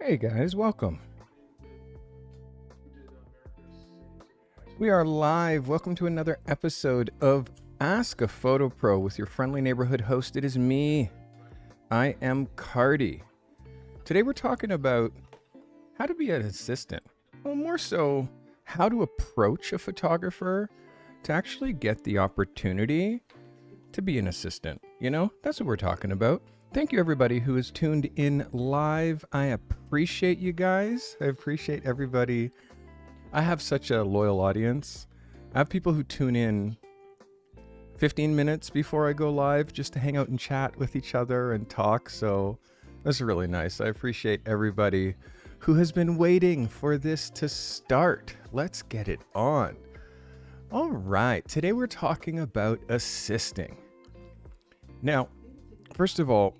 Hey guys, welcome. We are live. Welcome to another episode of Ask a Photo Pro with your friendly neighborhood host. It is me. I am Cardi. Today we're talking about how to be an assistant. Well, more so, how to approach a photographer to actually get the opportunity to be an assistant. You know, that's what we're talking about. Thank you, everybody who is tuned in live. I appreciate you guys. I appreciate everybody. I have such a loyal audience. I have people who tune in 15 minutes before I go live just to hang out and chat with each other and talk. So that's really nice. I appreciate everybody who has been waiting for this to start. Let's get it on. All right. Today we're talking about assisting. Now, first of all,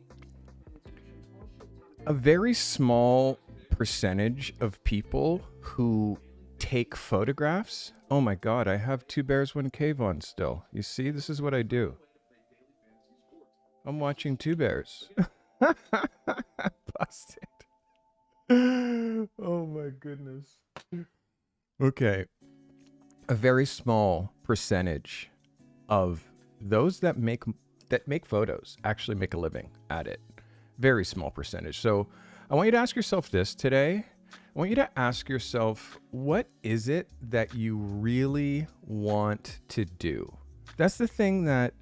a very small percentage of people who take photographs. Oh my God, I have Two Bears, One Cave on still. You see, this is what I do. I'm watching Two Bears. Busted. Oh my goodness. Okay. A very small percentage of those that make photos actually make a living at it. Very small percentage. So I want you to ask yourself this today. I want you to ask yourself, what is it that you really want to do? That's the thing that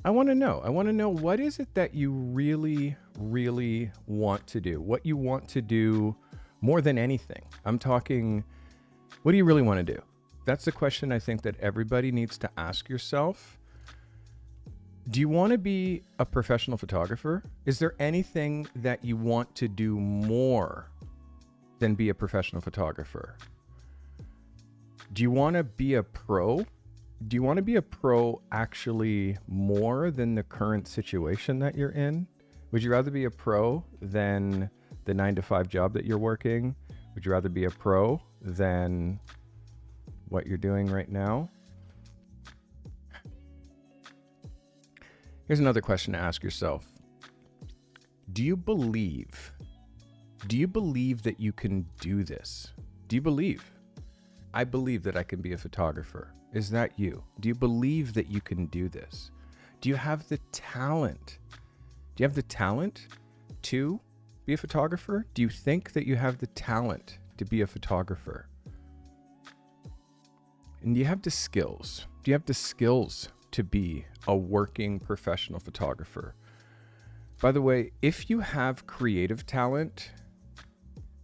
I want to know. I want to know, what is it that you really, really want to do? What you want to do more than anything. I'm talking, what do you really want to do? That's the question I think that everybody needs to ask yourself. Do you want to be a professional photographer? Is there anything that you want to do more than be a professional photographer? Do you want to be a pro? Do you want to be a pro actually more than the current situation that you're in? Would you rather be a pro than the 9-to-5 job that you're working? Would you rather be a pro than what you're doing right now? Here's another question to ask yourself. Do you believe that you can do this? Do you believe? I believe that I can be a photographer. Is that you? Do you believe that you can do this? Do you have the talent? Do you have the talent to be a photographer? Do you think that you have the talent to be a photographer? And do you have the skills? Do you have the skills to be a working professional photographer? By the way, if you have creative talent,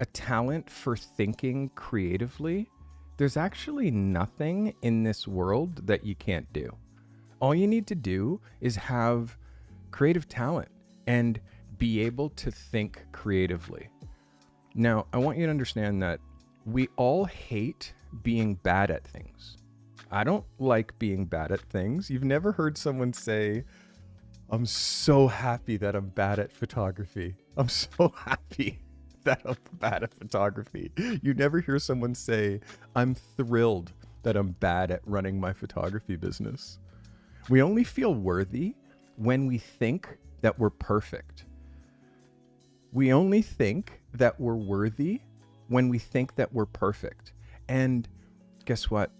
a talent for thinking creatively, there's actually nothing in this world that you can't do. All you need to do is have creative talent and be able to think creatively. Now, I want you to understand that we all hate being bad at things. I don't like being bad at things. You've never heard someone say, I'm so happy that I'm bad at photography. I'm so happy that I'm bad at photography. You never hear someone say, I'm thrilled that I'm bad at running my photography business. We only feel worthy when we think that we're perfect. We only think that we're worthy when we think that we're perfect. And guess what?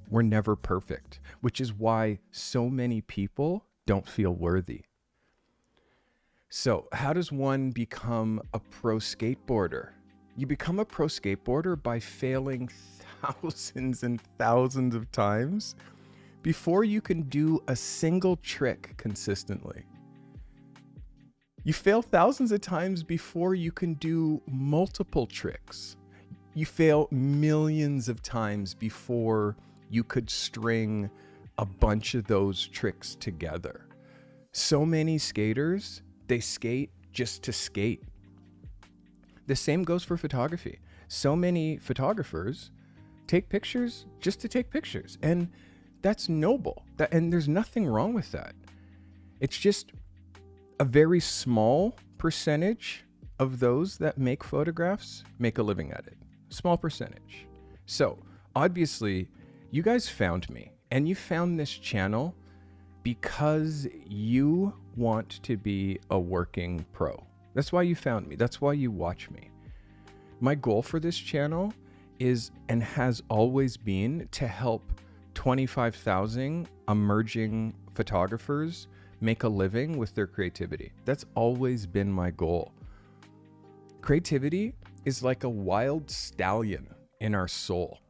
We're never perfect, which is why so many people don't feel worthy. So how does one become a pro skateboarder? You become a pro skateboarder by failing thousands and thousands of times before you can do a single trick consistently. You fail thousands of times before you can do multiple tricks. You fail millions of times before you could string a bunch of those tricks together. So many skaters, they skate just to skate. The same goes for photography. So many photographers take pictures just to take pictures. And that's noble. And there's nothing wrong with that. It's just a very small percentage of those that make photographs make a living at it. Small percentage. So obviously, you guys found me, and you found this channel because you want to be a working pro. That's why you found me. That's why you watch me. My goal for this channel is and has always been to help 25,000 emerging photographers make a living with their creativity. That's always been my goal. Creativity is like a wild stallion in our soul.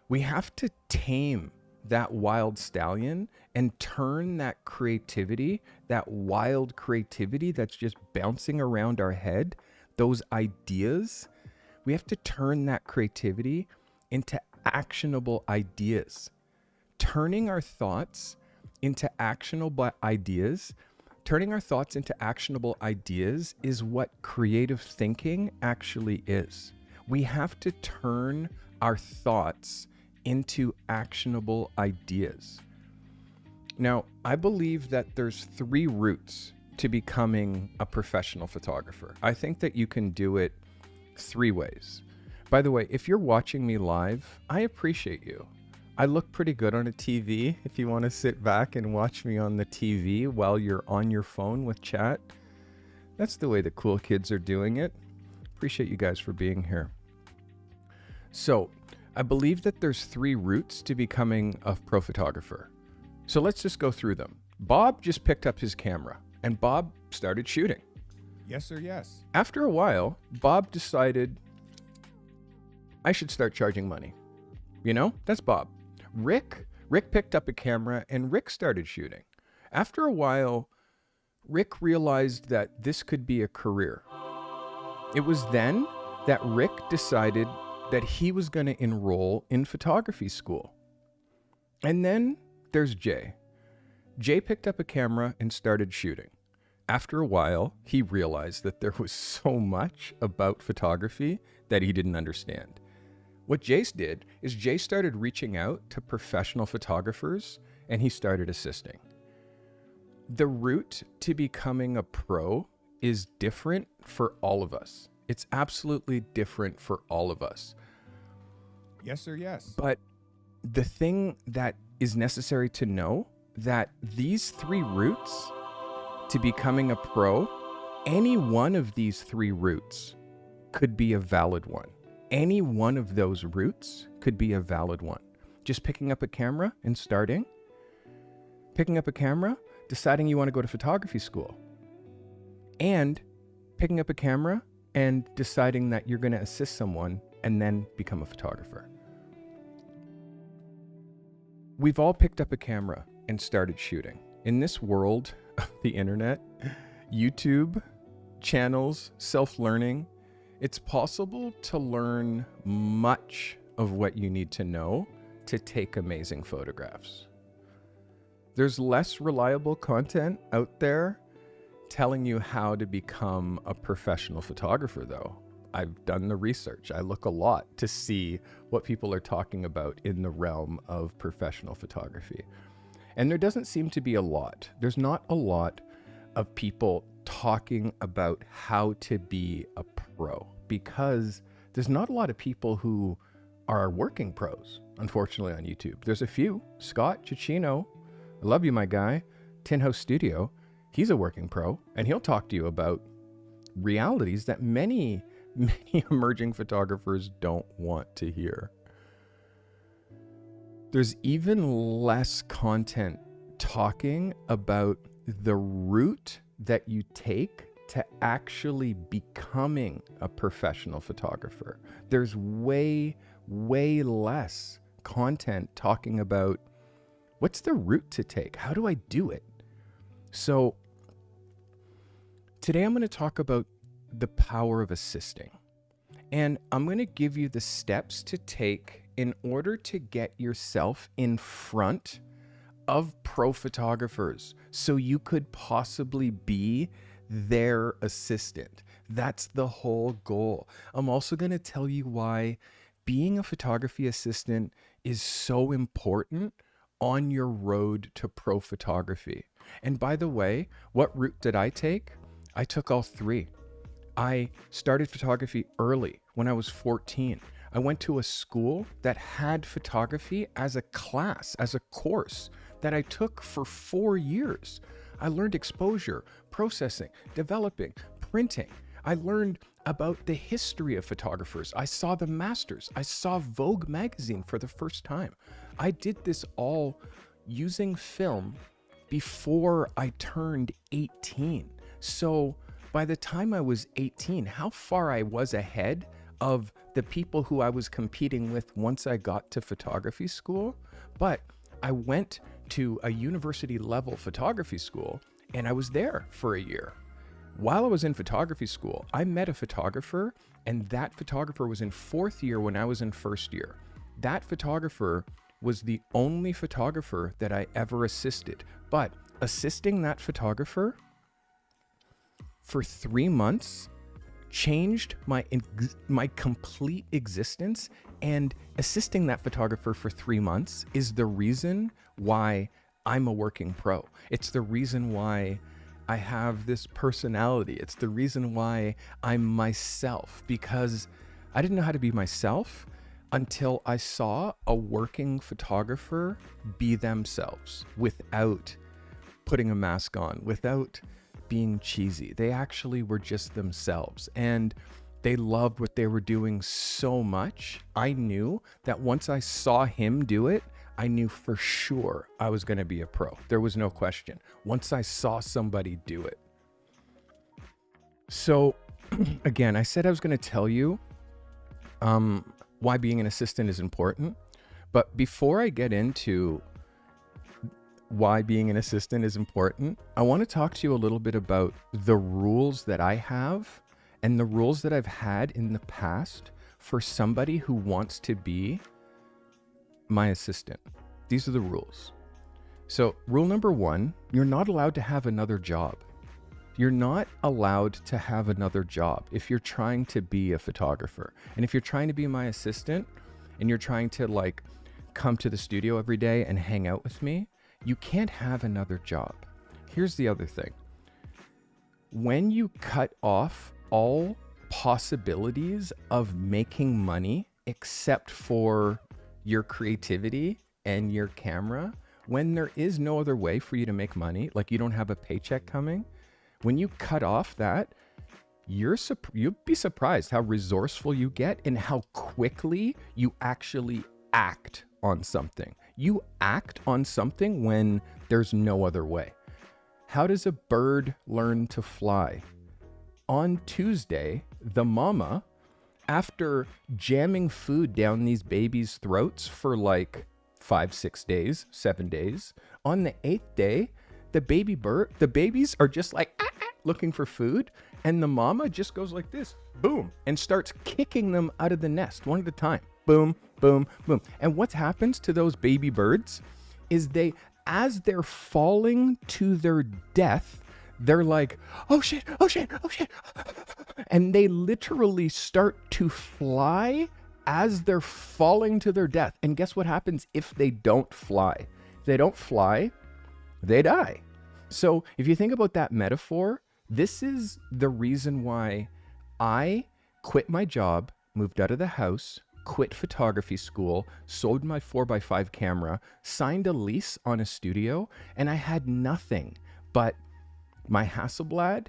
We have to tame that wild stallion and turn that creativity, that wild creativity that's just bouncing around our head, those ideas, we have to turn that creativity into actionable ideas. Turning our thoughts into actionable ideas, is what creative thinking actually is. We have to turn our thoughts into actionable ideas. Now, I believe that there's 3 routes to becoming a professional photographer. I think that you can do it 3 ways. By the way, if you're watching me live, I appreciate you. I look pretty good on a TV. If you want to sit back and watch me on the TV while you're on your phone with chat, that's the way the cool kids are doing it. Appreciate you guys for being here. So, I believe that there's 3 routes to becoming a pro photographer. So let's just go through them. Bob just picked up his camera and Bob started shooting. Yes, sir, yes. After a while, Bob decided I should start charging money. You know, that's Bob. Rick picked up a camera and Rick started shooting. After a while, Rick realized that this could be a career. It was then that Rick decided that he was going to enroll in photography school. And then there's Jay. Jay picked up a camera and started shooting. After a while, he realized that there was so much about photography that he didn't understand. What Jace did is Jay started reaching out to professional photographers and he started assisting. The route to becoming a pro is different for all of us. It's absolutely different for all of us. Yes, sir, yes. But the thing that is necessary to know that these 3 routes to becoming a pro, any one of these 3 routes could be a valid one. Any one of those routes could be a valid one. Just picking up a camera and starting, picking up a camera, deciding you want to go to photography school, and picking up a camera and deciding that you're going to assist someone and then become a photographer. We've all picked up a camera and started shooting. In this world of the internet, YouTube, channels, self-learning, it's possible to learn much of what you need to know to take amazing photographs. There's less reliable content out there telling you how to become a professional photographer, though. I've done the research. I look a lot to see what people are talking about in the realm of professional photography. And there doesn't seem to be a lot. There's not a lot of people talking about how to be a pro because there's not a lot of people who are working pros, unfortunately, on YouTube. There's a few. Scott Cicchino, I love you, my guy. Tin House Studio, he's a working pro, and he'll talk to you about realities that many emerging photographers don't want to hear. There's even less content talking about the route that you take to actually becoming a professional photographer. There's way less content talking about what's the route to take? How do I do it? So today I'm going to talk about the power of assisting. And I'm going to give you the steps to take in order to get yourself in front of pro photographers so you could possibly be their assistant. That's the whole goal. I'm also going to tell you why being a photography assistant is so important on your road to pro photography. And by the way, what route did I take? I took all 3. I started photography early when I was 14. I went to a school that had photography as a class, as a course that I took for 4 years. I learned exposure, processing, developing, printing. I learned about the history of photographers. I saw the masters. I saw Vogue magazine for the first time. I did this all using film before I turned 18. So by the time I was 18, how far I was ahead of the people who I was competing with once I got to photography school. But I went to a university level photography school and I was there for a year. While I was in photography school, I met a photographer, and that photographer was in fourth year when I was in first year. That photographer was the only photographer that I ever assisted. But assisting that photographer for 3 months changed my complete existence, and assisting that photographer for 3 months is the reason why I'm a working pro. It's the reason why I have this personality. It's the reason why I'm myself, because I didn't know how to be myself until I saw a working photographer be themselves without putting a mask on, without being cheesy. They actually were just themselves, and they loved what they were doing so much. I knew that once I saw him do it, I knew for sure I was going to be a pro. There was no question. Once I saw somebody do it. So again, I said I was going to tell you why being an assistant is important. But before I get into why being an assistant is important, I want to talk to you a little bit about the rules that I have and the rules that I've had in the past for somebody who wants to be my assistant. These are the rules. So rule number 1, you're not allowed to have another job. You're not allowed to have another job if you're trying to be a photographer. And if you're trying to be my assistant and you're trying to like come to the studio every day and hang out with me, you can't have another job. Here's the other thing. When you cut off all possibilities of making money except for your creativity and your camera, when there is no other way for you to make money, like you don't have a paycheck coming, when you cut off that, you'll be surprised how resourceful you get and how quickly you actually act on something. You act on something when there's no other way. How does a bird learn to fly? On Tuesday, the mama, after jamming food down these babies' throats for like 5, 6 days, 7 days, on the 8th day, the babies are just like looking for food, and the mama just goes like this, boom, and starts kicking them out of the nest one at a time. Boom, boom, boom. And what happens to those baby birds is as they're falling to their death, they're like, oh shit, oh shit, oh shit. And they literally start to fly as they're falling to their death. And guess what happens if they don't fly? If they don't fly, they die. So if you think about that metaphor, this is the reason why I quit my job, moved out of the house, quit photography school, sold my 4x5 camera, signed a lease on a studio, and I had nothing but my Hasselblad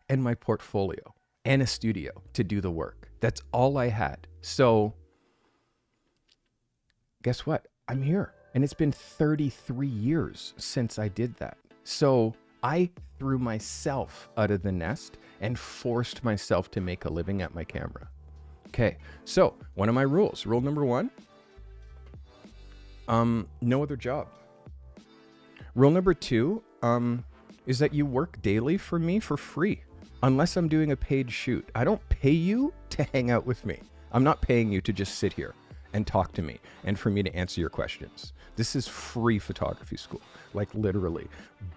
and my portfolio and a studio to do the work. That's all I had. So guess what? I'm here. And it's been 33 years since I did that. So I threw myself out of the nest and forced myself to make a living at my camera. Okay, so one of my rules, rule number 1, no other job. Rule number 2 is that you work daily for me for free, unless I'm doing a paid shoot. I don't pay you to hang out with me. I'm not paying you to just sit here and talk to me and for me to answer your questions. This is free photography school, like literally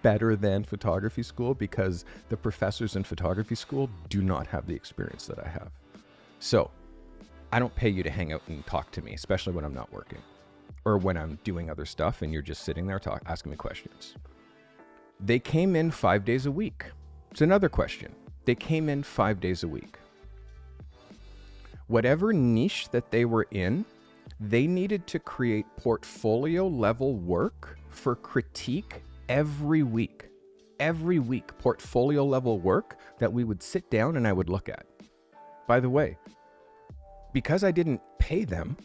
better than photography school, because the professors in photography school do not have the experience that I have. So I don't pay you to hang out and talk to me, especially when I'm not working or when I'm doing other stuff and you're just sitting there asking me questions. They came in 5 days a week. It's another question. They came in 5 days a week. Whatever niche that they were in, they needed to create portfolio level work for critique every week. every week portfolio level work that we would sit down and I would look at. By the way, because I didn't pay them,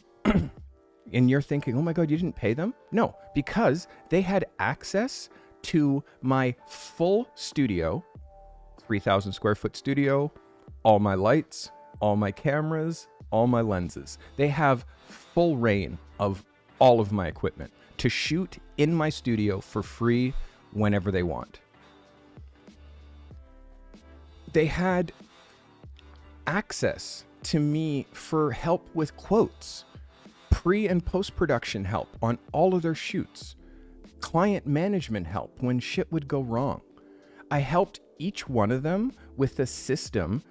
and you're thinking, oh my God, you didn't pay them? No, because they had access to my full studio, 3,000 square foot studio, all my lights, all my cameras, all my lenses. They have full reign of all of my equipment to shoot in my studio for free whenever they want. They had access to me for help with quotes, pre and post-production help on all of their shoots, client management help when shit would go wrong. I helped each one of them with a system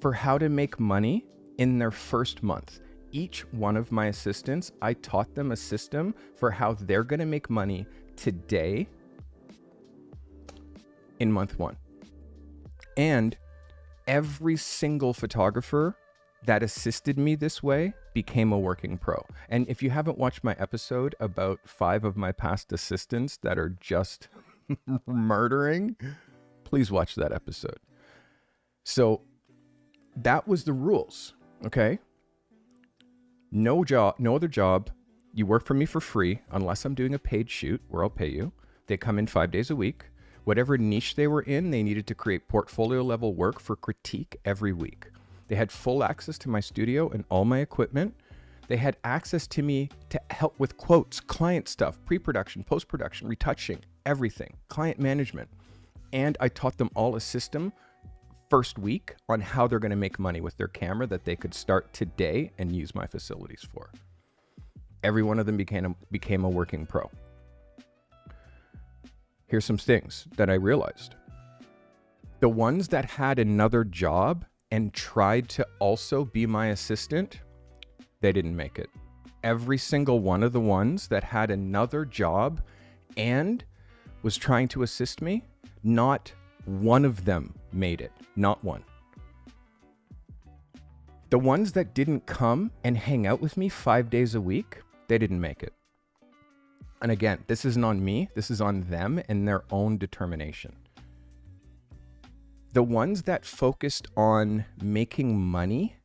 for how to make money in their first month. Each one of my assistants, I taught them a system for how they're going to make money today in month one. And every single photographer that assisted me this way became a working pro. And if you haven't watched my episode about 5 of my past assistants that are just murdering, please watch that episode. So that was the rules, okay? No other job. You work for me for free unless I'm doing a paid shoot where I'll pay you. They come in 5 days a week. Whatever niche they were in, they needed to create portfolio level work for critique every week. They had full access to my studio and all my equipment. They had access to me to help with quotes, client stuff, pre-production, post-production, retouching, everything, client management. And I taught them all a system first week on how they're going to make money with their camera that they could start today and use my facilities for. Every one of them became a working pro. Here's some things that I realized. The ones that had another job and tried to also be my assistant, they didn't make it. Every single one of the ones that had another job and was trying to assist me, not one of them made it. Not one. The ones that didn't come and hang out with me 5 days a week, they didn't make it. And again, this isn't on me. This is on them and their own determination. The ones that focused on making money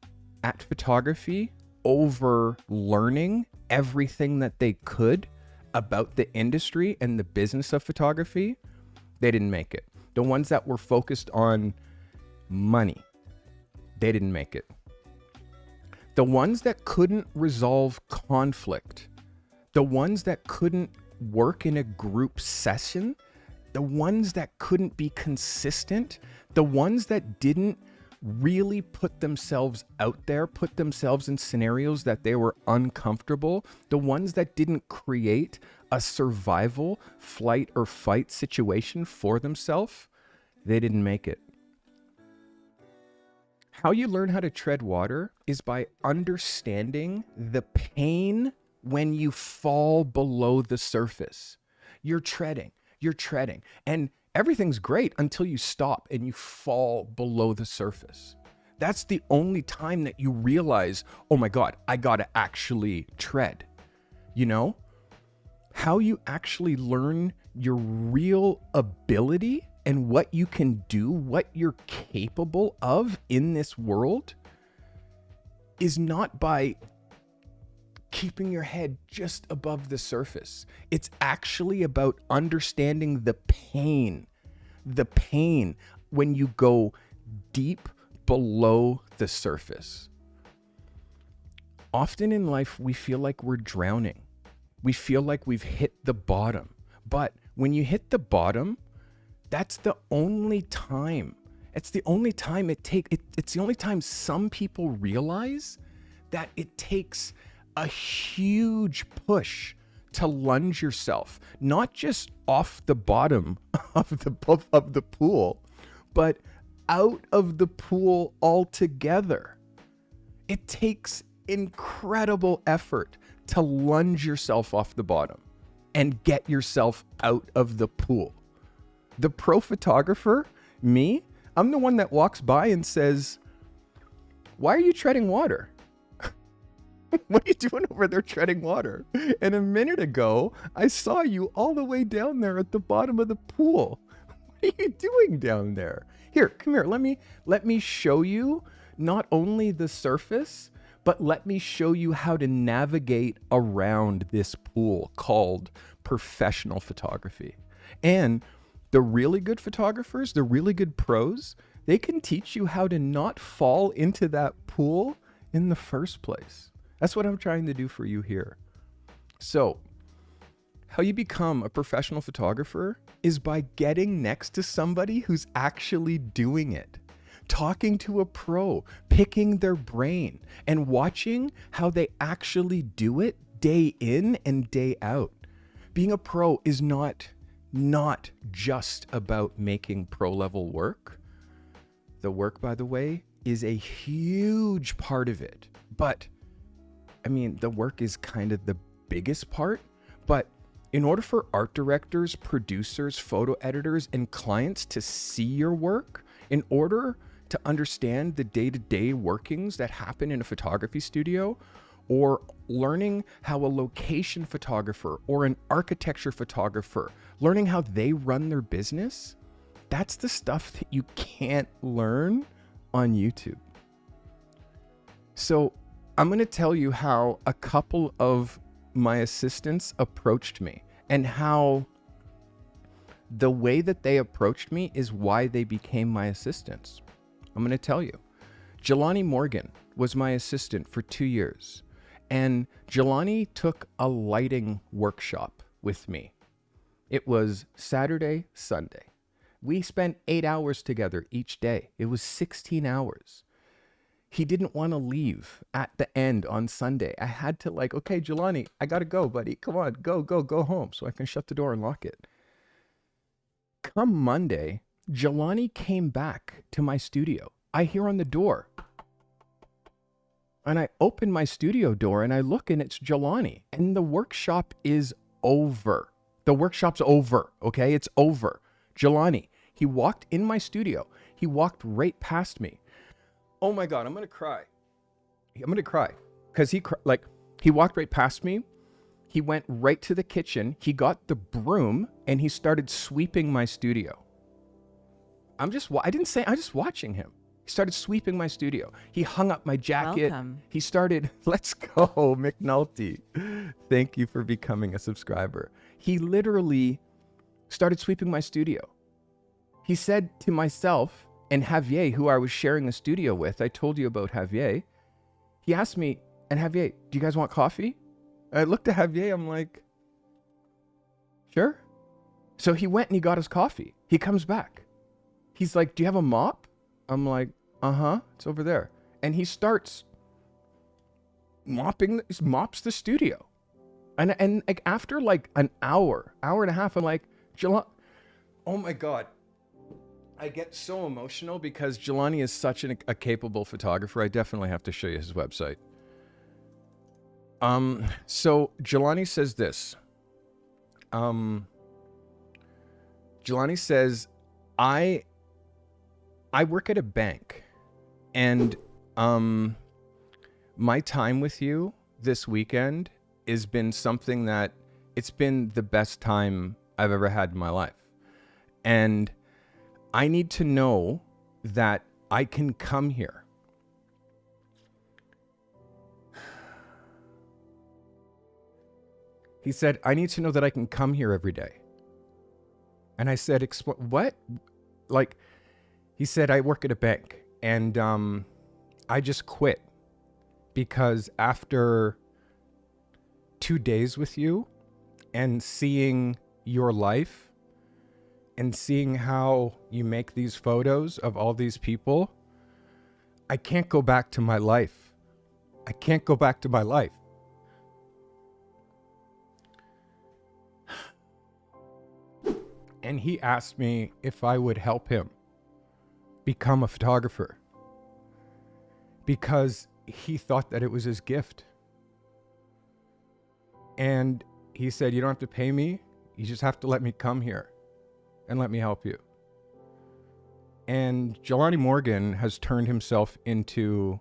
at photography over learning everything that they could about the industry and the business of photography, they didn't make it. The ones that were focused on money, they didn't make it. The ones that couldn't resolve conflict, the ones that couldn't work in a group session, the ones that couldn't be consistent, the ones that didn't really put themselves out there, put themselves in scenarios that they were uncomfortable, the ones that didn't create a survival, flight or fight situation for themselves, they didn't make it. How you learn how to tread water is by understanding the pain when you fall below the surface. You're treading, and everything's great until you stop and you fall below the surface. That's the only time that you realize, oh my God, I gotta actually tread. You know? How you actually learn your real ability and what you can do, what you're capable of in this world, is not by keeping your head just above the surface. It's actually about understanding the pain when you go deep below the surface. Often in life, we feel like we're drowning. We feel like we've hit the bottom. But when you hit the bottom, that's the only time. It's the only time it's the only time some people realize that it takes a huge push to lunge yourself, not just off the bottom of the pool, but out of the pool altogether. It takes incredible effort to lunge yourself off the bottom and get yourself out of the pool. The pro photographer, me, I'm the one that walks by and says, "Why are you treading water? What are you doing over there treading water? And a minute ago, I saw you all the way down there at the bottom of the pool. What are you doing down there? Here, come here. Let me show you not only the surface, but let me show you how to navigate around this pool called professional photography. And the really good photographers, the really good pros, they can teach you how to not fall into that pool in the first place. That's what I'm trying to do for you here. So, how you become a professional photographer is by getting next to somebody who's actually doing it. Talking to a pro, picking their brain, and watching how they actually do it day in and day out. Being a pro is not just about making pro-level work. The work, by the way, is a huge part of it. But, I mean, the work is kind of the biggest part. But in order for art directors, producers, photo editors, and clients to see your work, in order to understand the day-to-day workings that happen in a photography studio, or learning how a location photographer or an architecture photographer, learning how they run their business, that's the stuff that you can't learn on YouTube. So I'm going to tell you how a couple of my assistants approached me, and how the way that they approached me is why they became my assistants. I'm going to tell you. Jelani Morgan was my assistant for 2 years, and Jelani took a lighting workshop with me. It was Saturday, Sunday. We spent 8 hours together each day. It was 16 hours. He didn't want to leave at the end on Sunday. I had to okay, Jelani, I got to go, buddy. Come on, go home so I can shut the door and lock it. Come Monday, Jelani came back to my studio. I hear on the door. And I open my studio door and I look, and it's Jelani. And the workshop is over. The workshop's over, okay? It's over. Jelani, he walked in my studio. He walked right past me. Oh my God, I'm going to cry. Because he walked right past me. He went right to the kitchen. He got the broom and he started sweeping my studio. I'm just watching him. He started sweeping my studio. He hung up my jacket. Welcome. He started, let's go, McNulty. Thank you for becoming a subscriber. He literally started sweeping my studio. He said to myself and Javier, who I was sharing a studio with, I told you about Javier. He asked me, and Javier, do you guys want coffee? I looked at Javier, I'm like, sure. So he went and he got his coffee. He comes back. He's like, do you have a mop? I'm like, it's over there. And he starts mops the studio. And like after like an hour and a half, I'm like, oh my God. I get so emotional because Jelani is such a capable photographer. I definitely have to show you his website. So Jelani says this. Jelani says, I work at a bank, and my time with you this weekend has been something that it's been the best time I've ever had in my life. And I need to know that I can come here. He said, I need to know that I can come here every day. And I said, what? Like, he said, I work at a bank, and I just quit because after 2 days with you and seeing your life and seeing how you make these photos of all these people, I can't go back to my life. I can't go back to my life. And he asked me if I would help him become a photographer because he thought that it was his gift. And he said, you don't have to pay me. You just have to let me come here and let me help you. And Jelani Morgan has turned himself into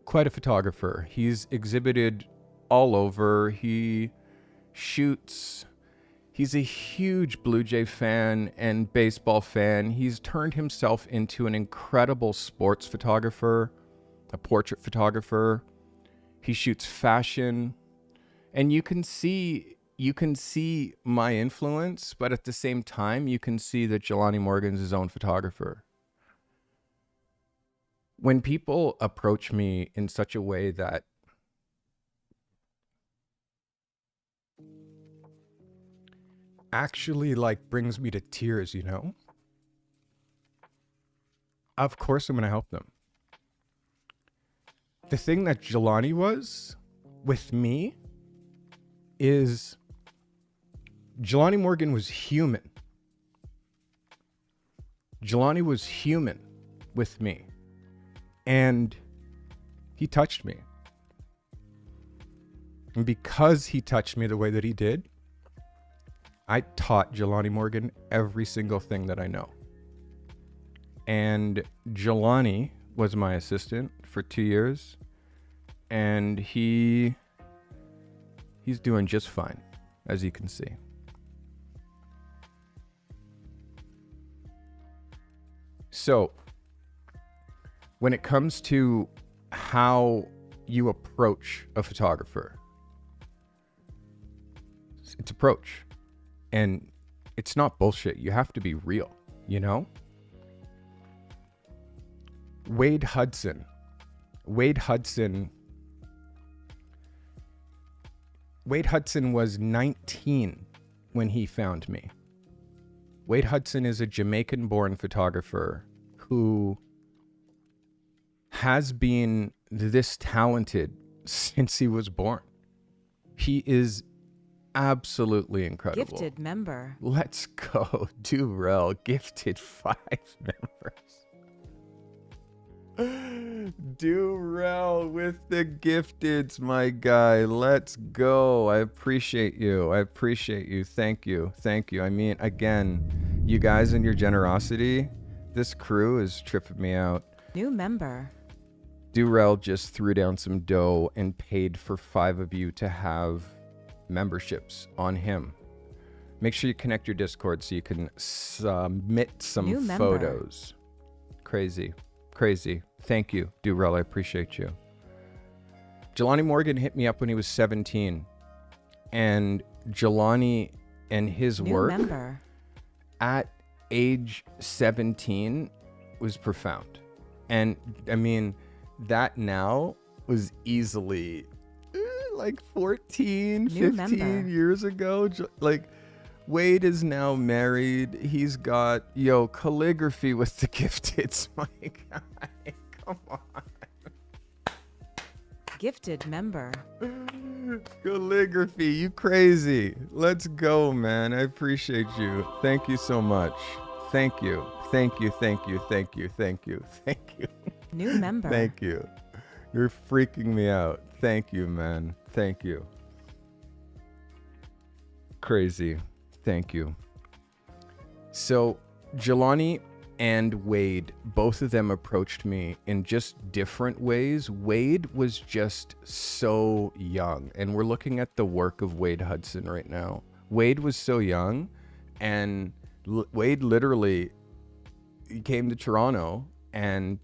quite a photographer. He's exhibited all over. He shoots. He's a huge Blue Jay fan and baseball fan. He's turned himself into an incredible sports photographer, a portrait photographer. He shoots fashion. And you can see my influence, but at the same time, you can see that Jelani Morgan's his own photographer. When people approach me in such a way that actually like brings me to tears, you know, of course I'm going to help them. The thing that Jelani was with me is Jelani Morgan was human. Jelani was human with me. And he touched me. And because he touched me the way that he did, I taught Jelani Morgan every single thing that I know. And Jelani was my assistant for 2 years. And he's doing just fine, as you can see. So, when it comes to how you approach a photographer, it's approach. And it's not bullshit. You have to be real, you know? Wade Hudson was 19 when he found me. Wade Hudson is a Jamaican-born photographer who has been this talented since he was born. He is absolutely incredible. Gifted member. Let's go. Durrell, gifted 5 members. Durrell with the gifteds, my guy. Let's go. I appreciate you. Thank you. I mean, again, you guys and your generosity, this crew is tripping me out. New member. Durrell just threw down some dough and paid for 5 of you to have memberships on him. Make sure you connect your Discord so you can submit some photos. Crazy. Thank you, Durrell. I appreciate you. Jelani Morgan hit me up when he was 17. And Jelani and his work at age 17 was profound. And I mean, that now was easily like 14, 15 years ago. Like, Wade is now married. He's got, calligraphy with the gifteds. My guy, come on. Gifted member. Calligraphy, you crazy. Let's go, man. I appreciate you. Thank you so much. Thank you. New member. Thank you. You're freaking me out. Thank you, man. Thank you. Crazy. Thank you. So, Jelani and Wade, both of them approached me in just different ways. Wade was just so young, and we're looking at the work of Wade Hudson right now. Wade was so young, and Wade literally came to Toronto, and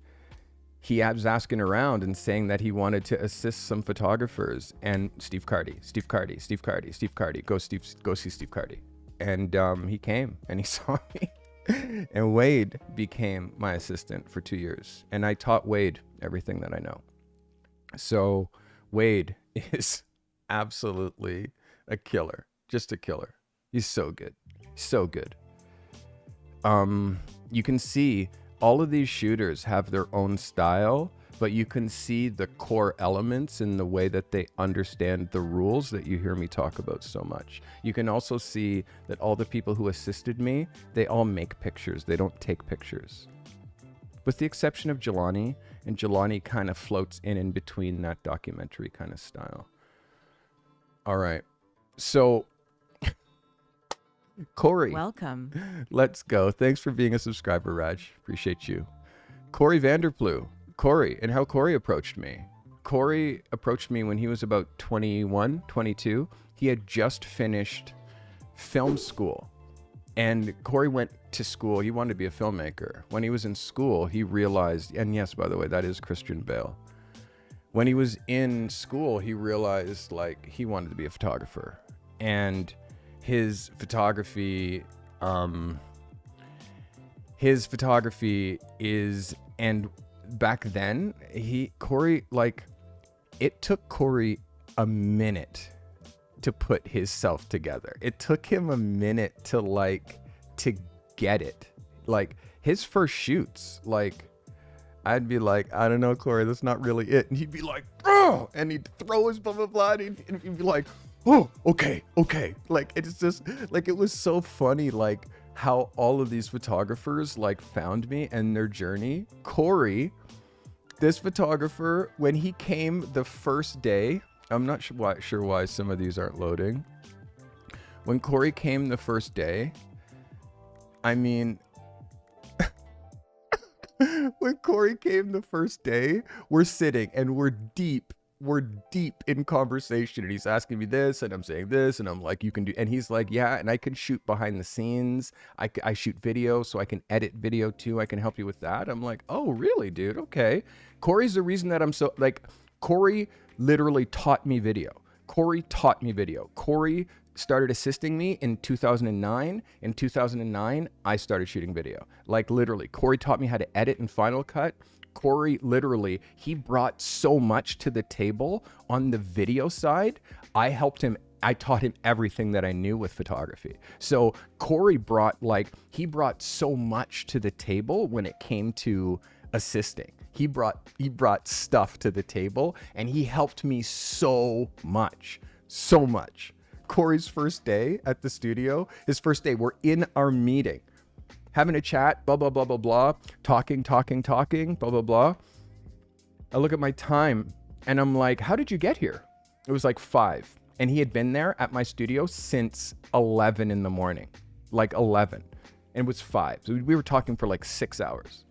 he was asking around and saying that he wanted to assist some photographers, and Steve Cardy, go see Steve Cardy. And he came and he saw me. And Wade became my assistant for 2 years. And I taught Wade everything that I know. So Wade is absolutely a killer. Just a killer. He's so good. So good. You can see all of these shooters have their own style, but you can see the core elements in the way that they understand the rules that you hear me talk about so much. You can also see that all the people who assisted me, they all make pictures. They don't take pictures. With the exception of Jelani, and Jelani kind of floats in between that documentary kind of style. All right. So, Corey. Welcome. Let's go. Thanks for being a subscriber, Raj. Appreciate you. Corey Vanderplu. Corey, and how Corey approached me. Corey approached me when he was about 21, 22. He had just finished film school. And Corey went to school. He wanted to be a filmmaker. When he was in school, he realized, and yes, by the way, that is Christian Bale. When he was in school, he realized like he wanted to be a photographer. And his photography is, and back then, Corey, like, it took Corey a minute to put his self together. It took him a minute to get it. Like, his first shoots, like, I'd be like, I don't know, Corey, that's not really it. And he'd be like, oh, and he'd throw his blah, blah, blah, and he'd be like, oh, okay. Like, it's just, like, it was so funny, like, how all of these photographers, like, found me and their journey. Corey, this photographer, when he came the first day, I'm not sure why some of these aren't loading. When Corey came the first day, I mean, when Corey came the first day, we're sitting and we're deep in conversation, and he's asking me this and I'm saying this, and I'm like, you can do, and he's like, yeah, and I can shoot behind the scenes. I shoot video, so I can edit video too. I can help you with that. I'm like, oh, really, dude? Okay. Corey's the reason that I'm so, like, Corey literally taught me video. Corey started assisting me in 2009. In 2009, I started shooting video. Like, literally, Corey taught me how to edit in Final Cut. Corey, literally, he brought so much to the table on the video side. I taught him everything that I knew with photography. So Corey brought so much to the table when it came to assisting. He brought stuff to the table, and he helped me so much. Corey's first day at the studio, we're in our meeting, having a chat, blah, blah, blah, blah, blah, talking, blah, blah, blah. I look at my time and I'm like, how did you get here? It was like 5. And he had been there at my studio since 11 in the morning, like 11. And it was 5. So we were talking for like 6 hours.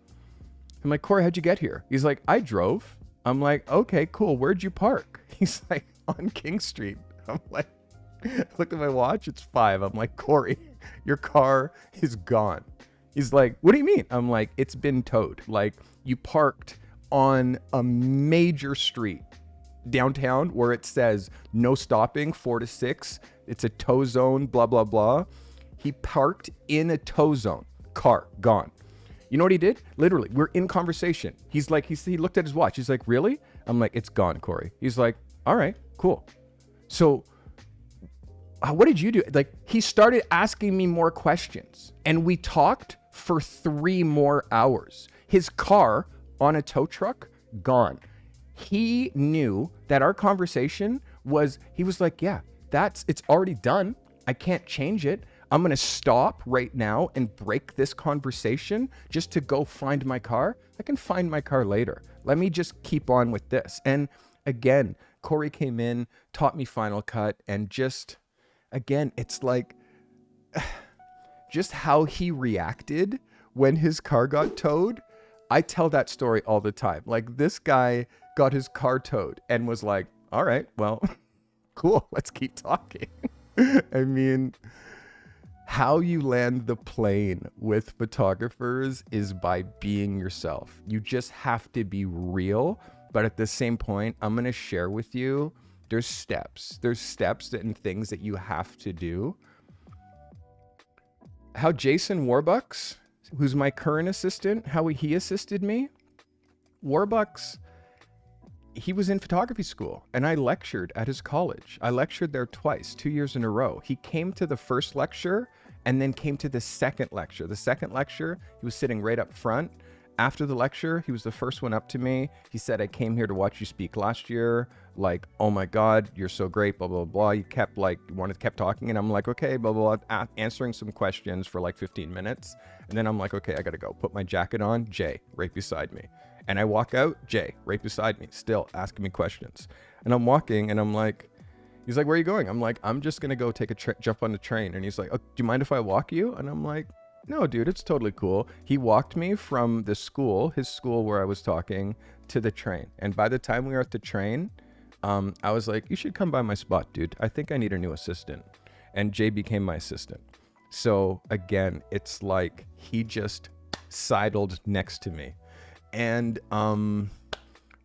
I'm like, Corey, how'd you get here? He's like, I drove. I'm like, okay, cool. Where'd you park? He's like, on King Street. I'm like, look at my watch. It's 5. I'm like, Corey, your car is gone. He's like, what do you mean? I'm like, it's been towed. Like, you parked on a major street downtown where it says no stopping, 4 to 6. It's a tow zone, blah, blah, blah. He parked in a tow zone. Car gone. You know what he did? Literally, we're in conversation. He's like, he looked at his watch. He's like, really? I'm like, it's gone, Corey. He's like, all right, cool. So what did you do? Like, he started asking me more questions, and we talked for 3 more hours. His car on a tow truck, gone. He knew that our conversation was, he was like, yeah, it's already done. I can't change it. I'm going to stop right now and break this conversation just to go find my car. I can find my car later. Let me just keep on with this. And again, Corey came in, taught me Final Cut, and just, again, it's like, just how he reacted when his car got towed. I tell that story all the time. Like, this guy got his car towed and was like, all right, well, cool, let's keep talking. I mean, how you land the plane with photographers is by being yourself. You just have to be real. But at the same point, I'm going to share with you, there's steps and things that you have to do. How Jayson Warbucks, who's my current assistant, how he assisted me. Warbucks, he was in photography school, and I lectured at his college. I lectured there twice, 2 years in a row. He came to the first lecture and then came to the second lecture. The second lecture, he was sitting right up front. After the lecture, he was the first one up to me. He said, I came here to watch you speak last year. Like, oh my God, you're so great, blah, blah, blah. He kept talking, and I'm like, okay, blah, blah, blah, answering some questions for like 15 minutes. And then I'm like, okay, I gotta go. Put my jacket on, Jay, right beside me. And I walk out, Jay, right beside me, still asking me questions. And I'm walking, and I'm like, he's like, where are you going? I'm like, I'm just gonna go take jump on the train. And he's like, oh, do you mind if I walk you? And I'm like, no, dude, it's totally cool. He walked me from his school where I was talking, to the train. And by the time we were at the train, I was like, you should come by my spot, dude. I think I need a new assistant. and Jay became my assistant. So again, it's like he just sidled next to me. And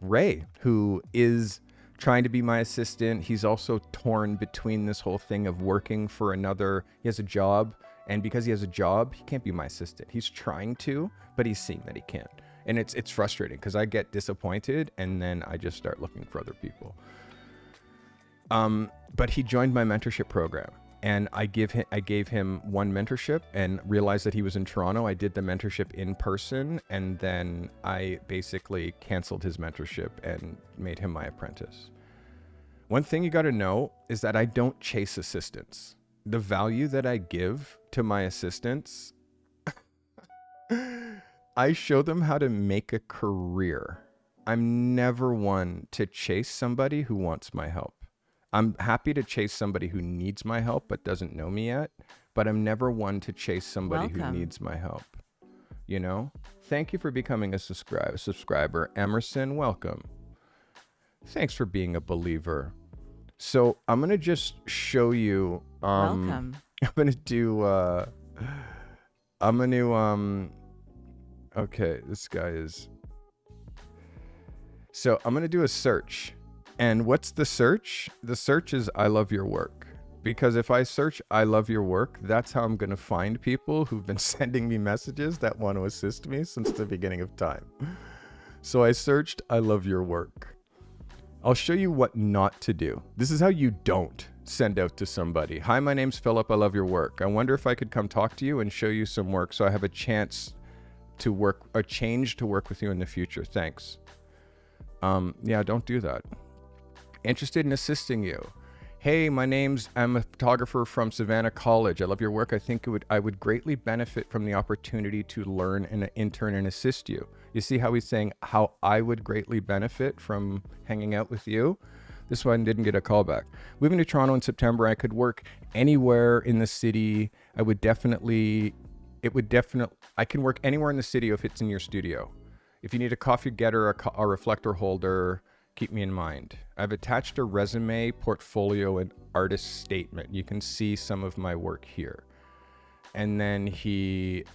Ray, who is trying to be my assistant, he's also torn between this whole thing of working for another. He has a job, and because he has a job, he can't be my assistant. He's trying to, but he's seeing that he can't. And it's frustrating because I get disappointed and then I just start looking for other people. But he joined my mentorship program, and I gave him one mentorship and realized that he was in Toronto. I did the mentorship in person, and then I basically canceled his mentorship and made him my apprentice. One thing you got to know is that I don't chase assistants. The value that I give to my assistants, I show them how to make a career. I'm never one to chase somebody who wants my help. I'm happy to chase somebody who needs my help but doesn't know me yet, but I'm never one to chase somebody who needs my help. You know? Thank you for becoming a subscriber. Emerson, welcome. Thanks for being a believer. So I'm going to just show you... Welcome. I'm going to do... Okay, this guy is... So I'm going to do a search. And what's the search? The search is I love your work. Because if I search I love your work, that's how I'm going to find people who've been sending me messages that want to assist me since the beginning of time. So I searched I love your work. I'll show you what not to do. This is how you don't send out to somebody. Hi, my name's Philip. I love your work. I wonder if I could come talk to you and show you some work so I have a chance to work, a change to work with you in the future. Thanks. Yeah, don't do that. Interested in assisting you. Hey, I'm a photographer from Savannah College. I love your work. I think I would greatly benefit from the opportunity to learn and intern and assist you. You see how he's saying how I would greatly benefit from hanging out with you? This one didn't get a call back. Moving to Toronto in September, I could work anywhere in the city. I can work anywhere in the city if it's in your studio. If you need a coffee getter, a reflector holder, keep me in mind. I've attached a resume, portfolio, and artist statement. You can see some of my work here. And then he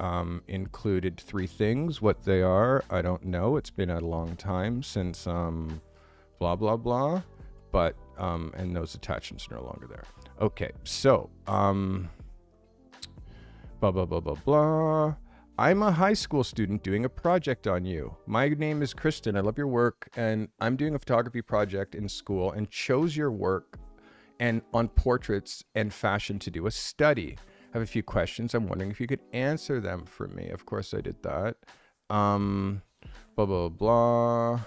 included 3 things. What they are, I don't know. It's been a long time since blah, blah, blah. But, and those attachments are no longer there. Okay, so, blah, blah, blah, blah, blah. I'm a high school student doing a project on you. My name is Kristen. I love your work, and I'm doing a photography project in school and chose your work and on portraits and fashion to do a study. I have a few questions. I'm wondering if you could answer them for me. Of course I did that. Blah, blah, blah.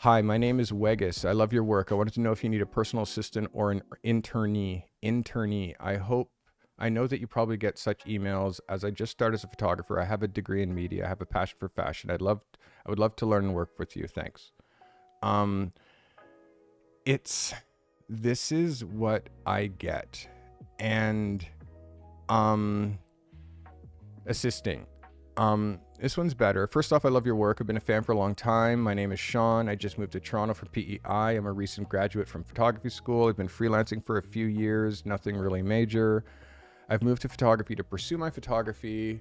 Hi, my name is Wegus. I love your work. I wanted to know if you need a personal assistant or an internee. I know that you probably get such emails. As I just started as a photographer, I have a degree in media. I have a passion for fashion. I would love to learn and work with you. Thanks. This is what I get. And assisting. This one's better. First off, I love your work. I've been a fan for a long time. My name is Sean. I just moved to Toronto from PEI. I'm a recent graduate from photography school. I've been freelancing for a few years, nothing really major. I've moved to photography to pursue my photography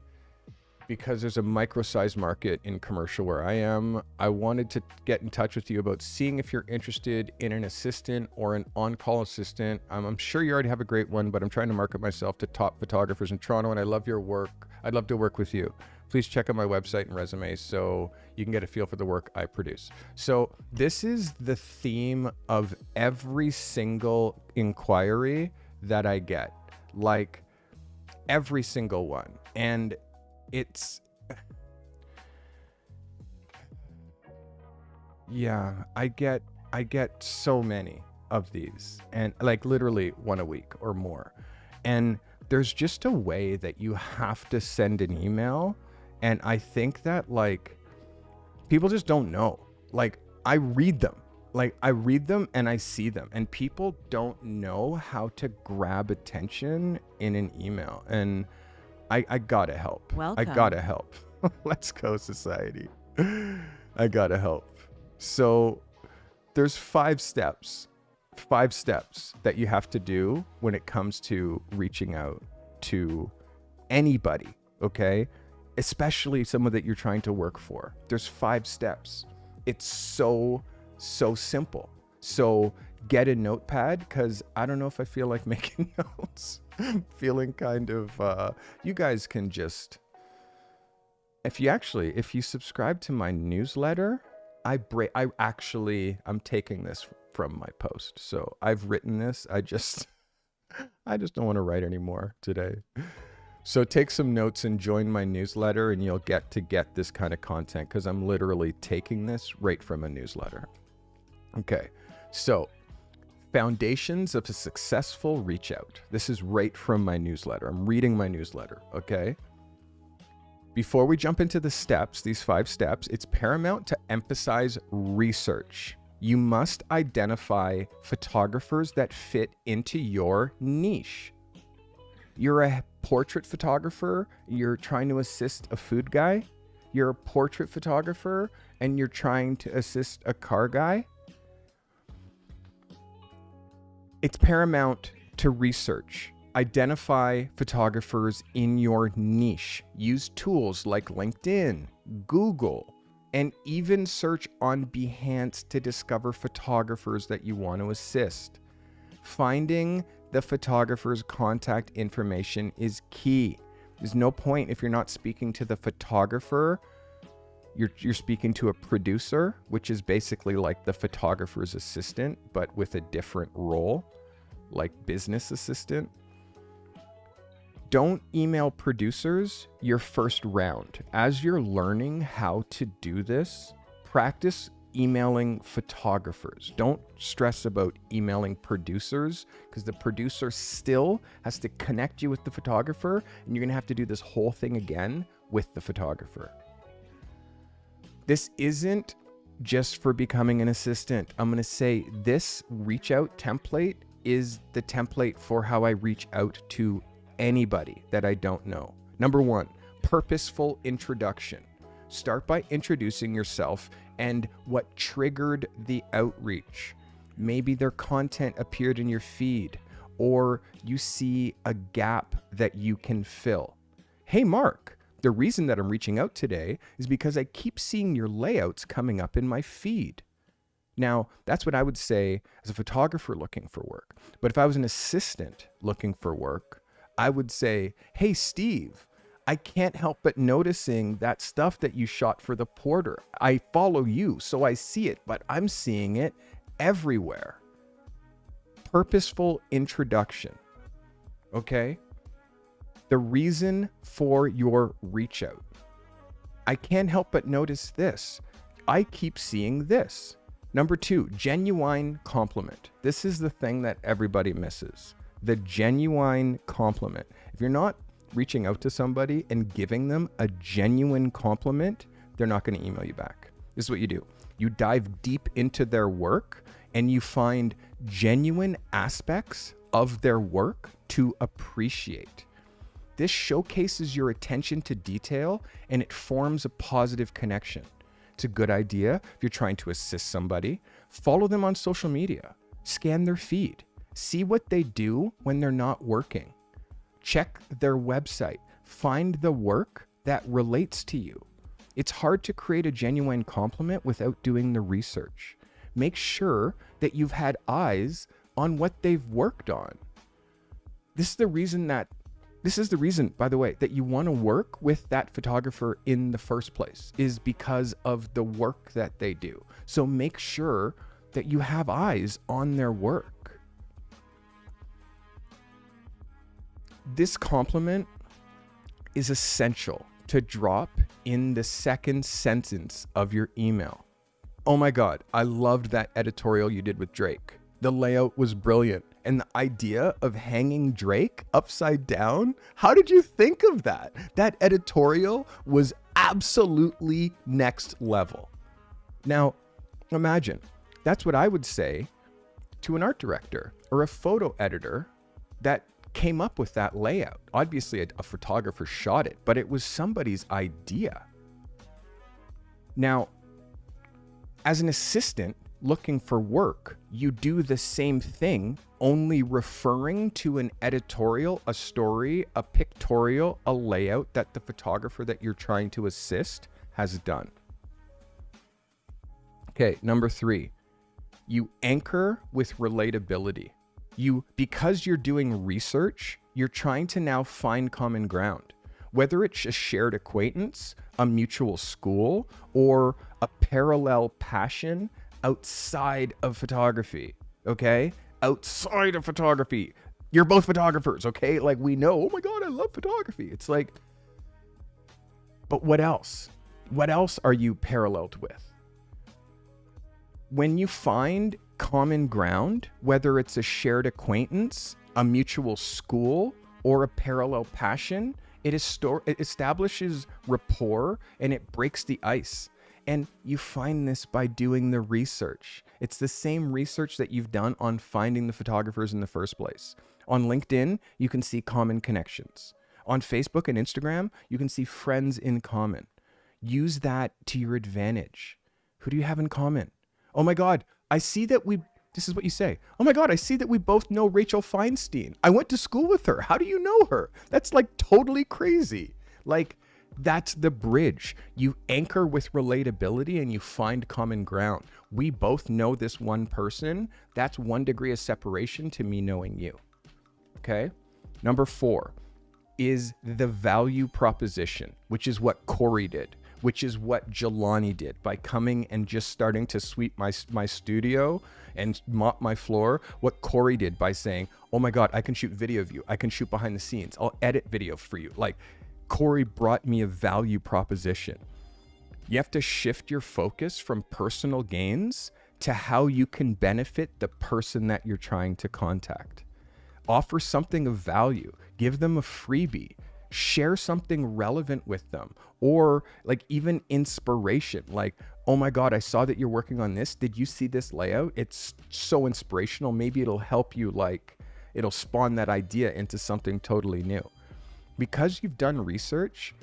because there's a micro-sized market in commercial where I am. I wanted to get in touch with you about seeing if you're interested in an assistant or an on-call assistant. I'm sure you already have a great one, but I'm trying to market myself to top photographers in Toronto, and I love your work. I'd love to work with you. Please check out my website and resume so you can get a feel for the work I produce. So this is the theme of every single inquiry that I get. Like, every single one. And it's, yeah, I get so many of these, and like literally one a week or more. And there's just a way that you have to send an email. And I think that like people just don't know. Like I read them and I see them, and people don't know how to grab attention in an email. And I gotta help. Welcome. I gotta help. Let's go, society. I gotta help. So there's 5 steps. 5 steps that you have to do when it comes to reaching out to anybody, okay? Especially someone that you're trying to work for. There's 5 steps. It's so simple. So get a notepad, because I don't know if I feel like making notes. Feeling kind of, you guys can just, if you subscribe to my newsletter, I'm taking this from my post. So I've written this. I just don't want to write anymore today. So take some notes and join my newsletter, and you'll get this kind of content, because I'm literally taking this right from a newsletter. Okay, so foundations of a successful reach out. This is right from my newsletter. I'm reading my newsletter, okay? Before we jump into the steps, these 5 steps, it's paramount to emphasize research. You must identify photographers that fit into your niche. You're a portrait photographer, you're trying to assist a food guy. You're a portrait photographer and you're trying to assist a car guy. It's paramount to research. Identify photographers in your niche. Use tools like LinkedIn, Google, and even search on Behance to discover photographers that you want to assist. Finding the photographer's contact information is key. There's no point if you're not speaking to the photographer, you're speaking to a producer, which is basically like the photographer's assistant, but with a different role, like business assistant. Don't email producers your first round. As you're learning how to do this, practice emailing photographers. Don't stress about emailing producers, because the producer still has to connect you with the photographer, and you're going to have to do this whole thing again with the photographer. This isn't just for becoming an assistant. I'm going to say this reach out template is the template for how I reach out to anybody that I don't know. Number 1, purposeful introduction. Start by introducing yourself and what triggered the outreach. Maybe their content appeared in your feed, or you see a gap that you can fill. Hey, Mark, the reason that I'm reaching out today is because I keep seeing your layouts coming up in my feed. Now, that's what I would say as a photographer looking for work. But if I was an assistant looking for work, I would say, hey, Steve, I can't help but noticing that stuff that you shot for the porter. I follow you, so I see it, but I'm seeing it everywhere. Purposeful introduction, okay? The reason for your reach out. I can't help but notice this. I keep seeing this. Number 2, genuine compliment. This is the thing that everybody misses. The genuine compliment. If you're not reaching out to somebody and giving them a genuine compliment, they're not going to email you back. This is what you do. You dive deep into their work and you find genuine aspects of their work to appreciate. This showcases your attention to detail and it forms a positive connection. It's a good idea if you're trying to assist somebody. Follow them on social media. Scan their feed. See what they do when they're not working. Check their website. Find the work that relates to you. It's hard to create a genuine compliment without doing the research. Make sure that you've had eyes on what they've worked on. This is the reason, by the way, that you want to work with that photographer in the first place, is because of the work that they do. So make sure that you have eyes on their work. This compliment is essential to drop in the second sentence of your email. Oh my God, I loved that editorial you did with Drake. The layout was brilliant. And the idea of hanging Drake upside down, how did you think of that? That editorial was absolutely next level. Now, imagine, that's what I would say to an art director or a photo editor that came up with that layout. Obviously, a photographer shot it, but it was somebody's idea. Now, as an assistant, looking for work, you do the same thing, only referring to an editorial, a story, a pictorial, a layout that the photographer that you're trying to assist has done. Okay, number 3, you anchor with relatability. Because you're doing research, you're trying to now find common ground. Whether it's a shared acquaintance, a mutual school, or a parallel passion outside of photography, okay? Outside of photography. You're both photographers, okay? Like, we know, oh my God, I love photography. It's like, but what else? What else are you paralleled with? When you find common ground, whether it's a shared acquaintance, a mutual school, or a parallel passion, it establishes rapport and it breaks the ice. And you find this by doing the research. It's the same research that you've done on finding the photographers in the first place. On LinkedIn, you can see common connections. On Facebook and Instagram, you can see friends in common. Use that to your advantage. Who do you have in common? Oh my God, I see that this is what you say. Oh my God, I see that we both know Rachel Feinstein. I went to school with her. How do you know her? That's like totally crazy. Like, that's the bridge. You anchor with relatability and you find common ground. We both know this one person. That's 1 degree of separation to me knowing you. Okay? Number 4 is the value proposition, which is what Corey did, which is what Jelani did by coming and just starting to sweep my studio and mop my floor. What Corey did by saying, oh my God, I can shoot video of you. I can shoot behind the scenes. I'll edit video for you. Like, Corey brought me a value proposition. You have to shift your focus from personal gains to how you can benefit the person that you're trying to contact. Offer something of value. Give them a freebie. Share something relevant with them, or like even inspiration. Like, oh my God, I saw that you're working on this. Did you see this layout? It's so inspirational. Maybe it'll help you, like, it'll spawn that idea into something totally new. Because you've done research,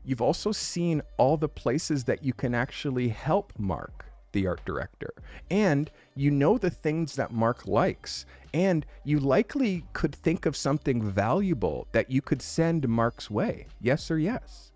you've also seen all the places that you can actually help Mark, the art director. And you know the things that Mark likes. And you likely could think of something valuable that you could send Mark's way. Yes or yes?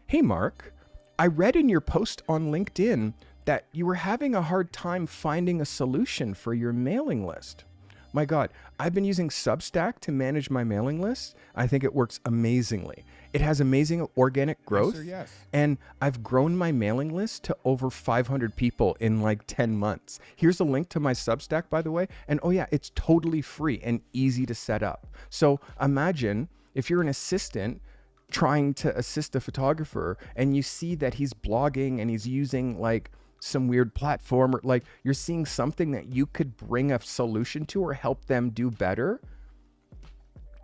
Hey, Mark, I read in your post on LinkedIn that you were having a hard time finding a solution for your mailing list. My God, I've been using Substack to manage my mailing list. I think it works amazingly. It has amazing organic growth. Yes, sir, yes. And I've grown my mailing list to over 500 people in like 10 months. Here's a link to my Substack, by the way. And oh yeah, it's totally free and easy to set up. So imagine if you're an assistant trying to assist a photographer and you see that he's blogging and he's using like some weird platform, or like you're seeing something that you could bring a solution to or help them do better.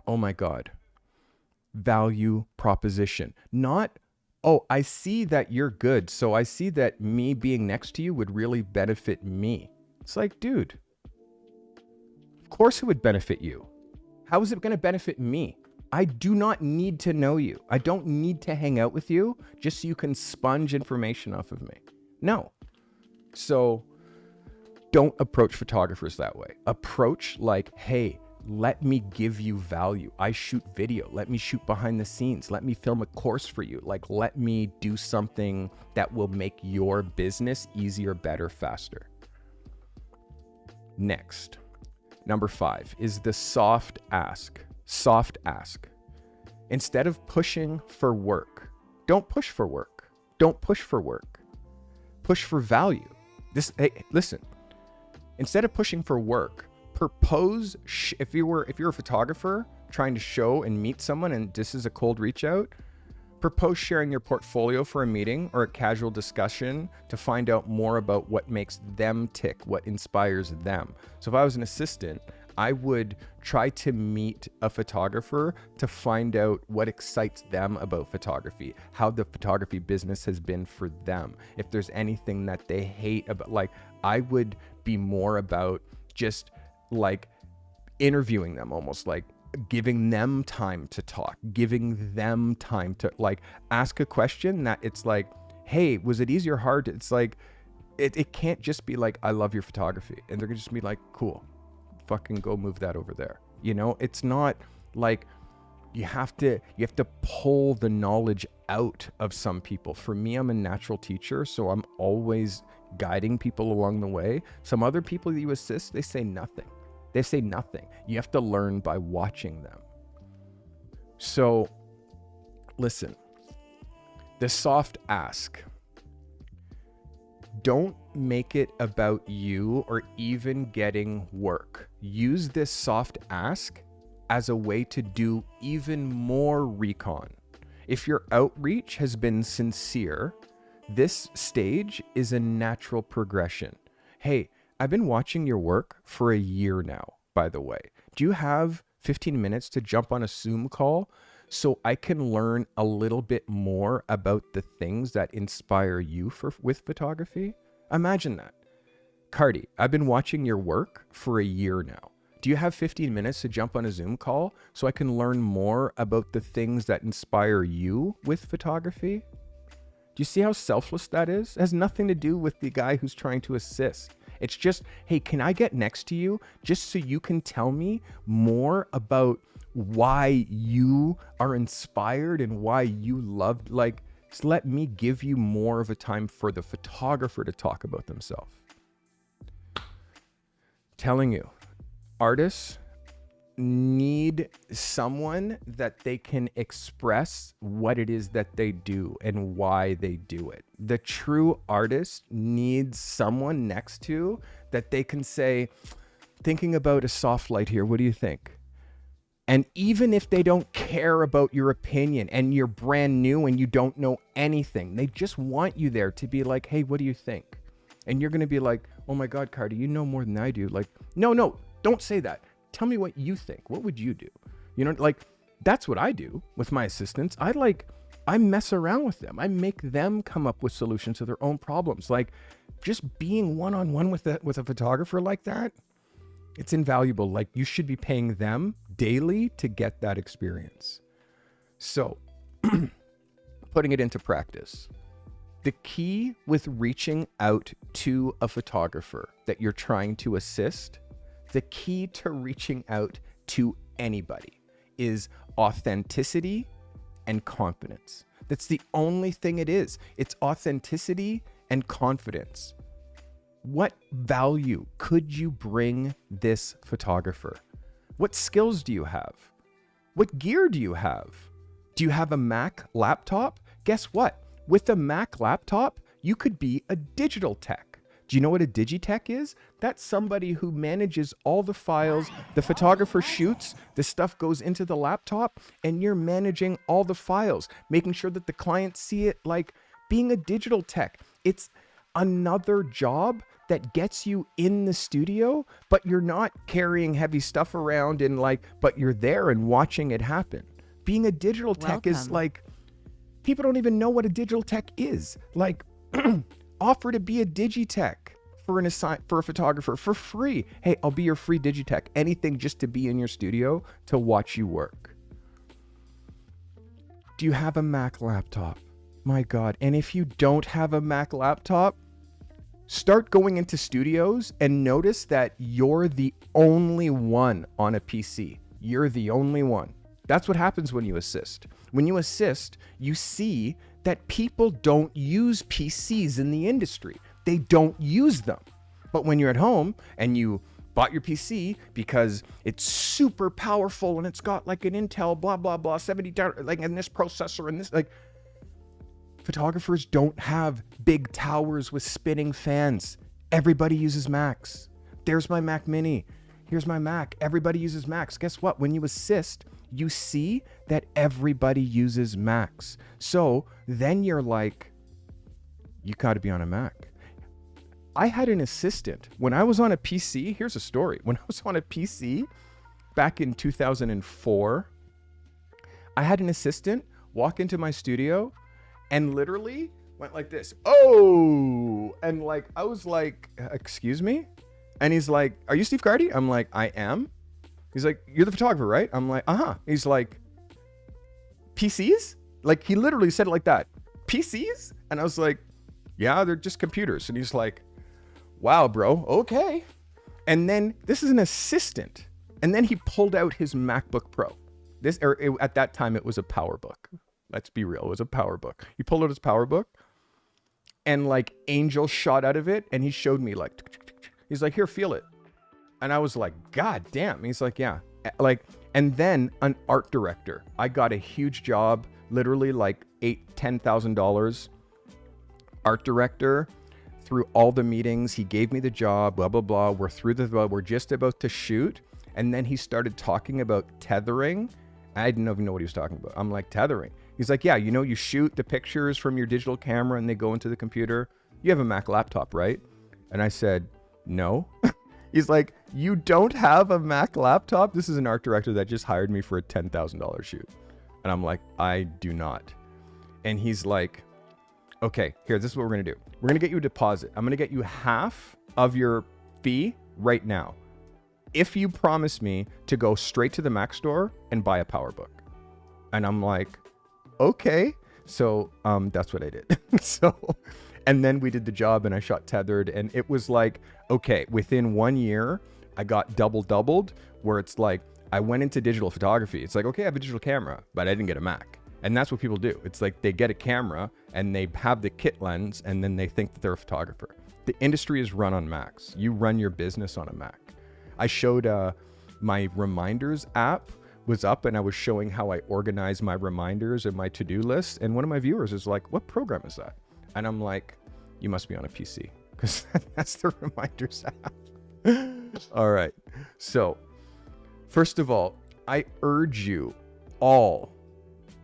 Oh my God. Value proposition. Not, oh, I see that you're good, so I see that me being next to you would really benefit me. It's like, dude, of course it would benefit you. How is it going to benefit me? I do not need to know you. I don't need to hang out with you just so you can sponge information off of me. No. So don't approach photographers that way. Approach like, hey, let me give you value. I shoot video. Let me shoot behind the scenes. Let me film a course for you. Like, let me do something that will make your business easier, better, faster. Next, number 5 is the soft ask. Soft ask. Instead of pushing for work, don't push for work. Don't push for work. Push for value. Hey, listen. Instead of pushing for work, propose. If you're a photographer trying to show and meet someone, and this is a cold reach out, propose sharing your portfolio for a meeting or a casual discussion to find out more about what makes them tick, what inspires them. So if I was an assistant, I would try to meet a photographer to find out what excites them about photography, how the photography business has been for them. If there's anything that they hate about, like, I would be more about just like interviewing them, almost like giving them time to talk, giving them time to like ask a question that it's like, hey, was it easy or hard? It's like, it can't just be like, I love your photography. And they're gonna just be like, cool, fucking go move that over there. You know, it's not like you have to pull the knowledge out of some people. For me, I'm a natural teacher, so I'm always guiding people along the way. Some other people that you assist, they say nothing. They say nothing. You have to learn by watching them. So listen, the soft ask. Don't make it about you or even getting work. Use this soft ask as a way to do even more recon. If your outreach has been sincere, this stage is a natural progression. Hey, I've been watching your work for a year now, by the way. Do you have 15 minutes to jump on a Zoom call so I can learn a little bit more about the things that inspire you with photography? Imagine that. Cardi, I've been watching your work for a year now. Do you have 15 minutes to jump on a Zoom call so I can learn more about the things that inspire you with photography? Do you see how selfless that is? It has nothing to do with the guy who's trying to assist. It's just, hey, can I get next to you just so you can tell me more about why you are inspired and why you loved, like, just let me give you more of a time for the photographer to talk about themselves. Telling you, artists need someone that they can express what it is that they do and why they do it. The true artist needs someone next to that they can say, thinking about a soft light here, what do you think? And even if they don't care about your opinion and you're brand new and you don't know anything, they just want you there to be like, hey, what do you think? And you're going to be like, oh my God, Cardi, you know more than I do. Like, no, don't say that. Tell me what you think. What would you do? You know, like, that's what I do with my assistants. I mess around with them. I make them come up with solutions to their own problems. Like, just being one-on-one with a photographer like that, it's invaluable. Like, you should be paying them daily to get that experience. So, putting it into practice. The key with reaching out to a photographer that you're trying to assist, the key to reaching out to anybody is authenticity and confidence. That's the only thing it is. It's authenticity and confidence. What value could you bring this photographer? What skills do you have? What gear do you have? Do you have a Mac laptop? Guess what? With a Mac laptop, you could be a digital tech. Do you know what a digitech is? That's somebody who manages all the files. The photographer shoots, the stuff goes into the laptop, and you're managing all the files, making sure that the clients see it. Like, being a digital tech, it's another job that gets you in the studio, but you're not carrying heavy stuff around and but you're there and watching it happen. Being a digital tech is like, people don't even know what a digital tech is. Like, offer to be a digitech for a photographer for free. Hey, I'll be your free digitech. Anything just to be in your studio to watch you work. Do you have a Mac laptop? My God. And if you don't have a Mac laptop, start going into studios and notice that you're the only one on a PC. You're the only one. That's what happens when you assist. When you assist, you see that people don't use PCs in the industry. They don't use them. But when you're at home and you bought your PC because it's super powerful and it's got like an Intel blah blah blah 70 like and this processor and this, like, photographers don't have big towers with spinning fans. Everybody uses Macs. There's my Mac Mini. Here's my Mac. Everybody uses Macs. Guess what? When you assist, you see that everybody uses Macs. So then you're like, you got to be on a Mac. I had an assistant when I was on a PC. Here's a story. When I was on a PC back in 2004, I had an assistant walk into my studio and literally went like this. Oh, and like, I was like, excuse me? And he's like, are you Steve Cardi? I'm like, I am. He's like, you're the photographer, right? I'm like, uh-huh. He's like, PCs? Like, he literally said it like that. PCs? And I was like, Yeah, they're just computers. And he's like, wow, bro, okay. And then this is an assistant. And then he pulled out his MacBook Pro. At that time, it was a PowerBook. Let's be real. It was a PowerBook. He pulled out his PowerBook and like angels shot out of it. And he showed me like, he's like, here, feel it. And I was like, God damn. He's like, yeah. Like, and then an art director. I got a huge job, literally like $10,000. Art director. Through all the meetings, he gave me the job, blah, blah, blah. We're just about to shoot. And then he started talking about tethering. I didn't even know what he was talking about. I'm like, tethering. He's like, yeah, you know, you shoot the pictures from your digital camera and they go into the computer. You have a Mac laptop, right? And I said, no. He's like, you don't have a Mac laptop? This is an art director that just hired me for a $10,000 shoot. And I'm like, I do not. And he's like, okay, here, this is what we're going to do. We're going to get you a deposit. I'm going to get you half of your fee right now, if you promise me to go straight to the Mac store and buy a PowerBook. And I'm like, okay. So that's what I did. And then we did the job and I shot tethered. And it was like, okay, within 1 year, I got doubled, where it's like, I went into digital photography. It's like, okay, I have a digital camera, but I didn't get a Mac. And that's what people do. It's like they get a camera and they have the kit lens and then they think that they're a photographer. The industry is run on Macs. You run your business on a Mac. I showed my reminders app was up and I was showing how I organize my reminders and my to-do list. And one of my viewers is like, what program is that? And I'm like, you must be on a PC because that's the reminders app. All right. So first of all, I urge you all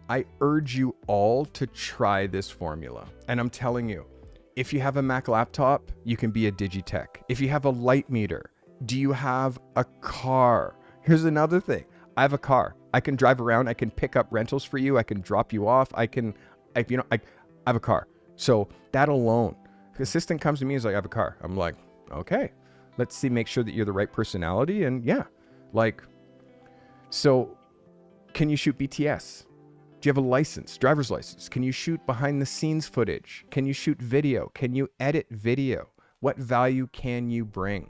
to try this formula. And I'm telling you, if you have a Mac laptop, you can be a Digitech. If you have a light meter, do you have a car? Here's another thing. I have a car. I can drive around. I can pick up rentals for you. I can drop you off. I have a car. So that alone, the assistant comes to me and is like, I have a car. I'm like, okay, let's see, make sure that you're the right personality. And yeah, like, so can you shoot BTS? Do you have a license, driver's license? Can you shoot behind the scenes footage? Can you shoot video? Can you edit video? What value can you bring?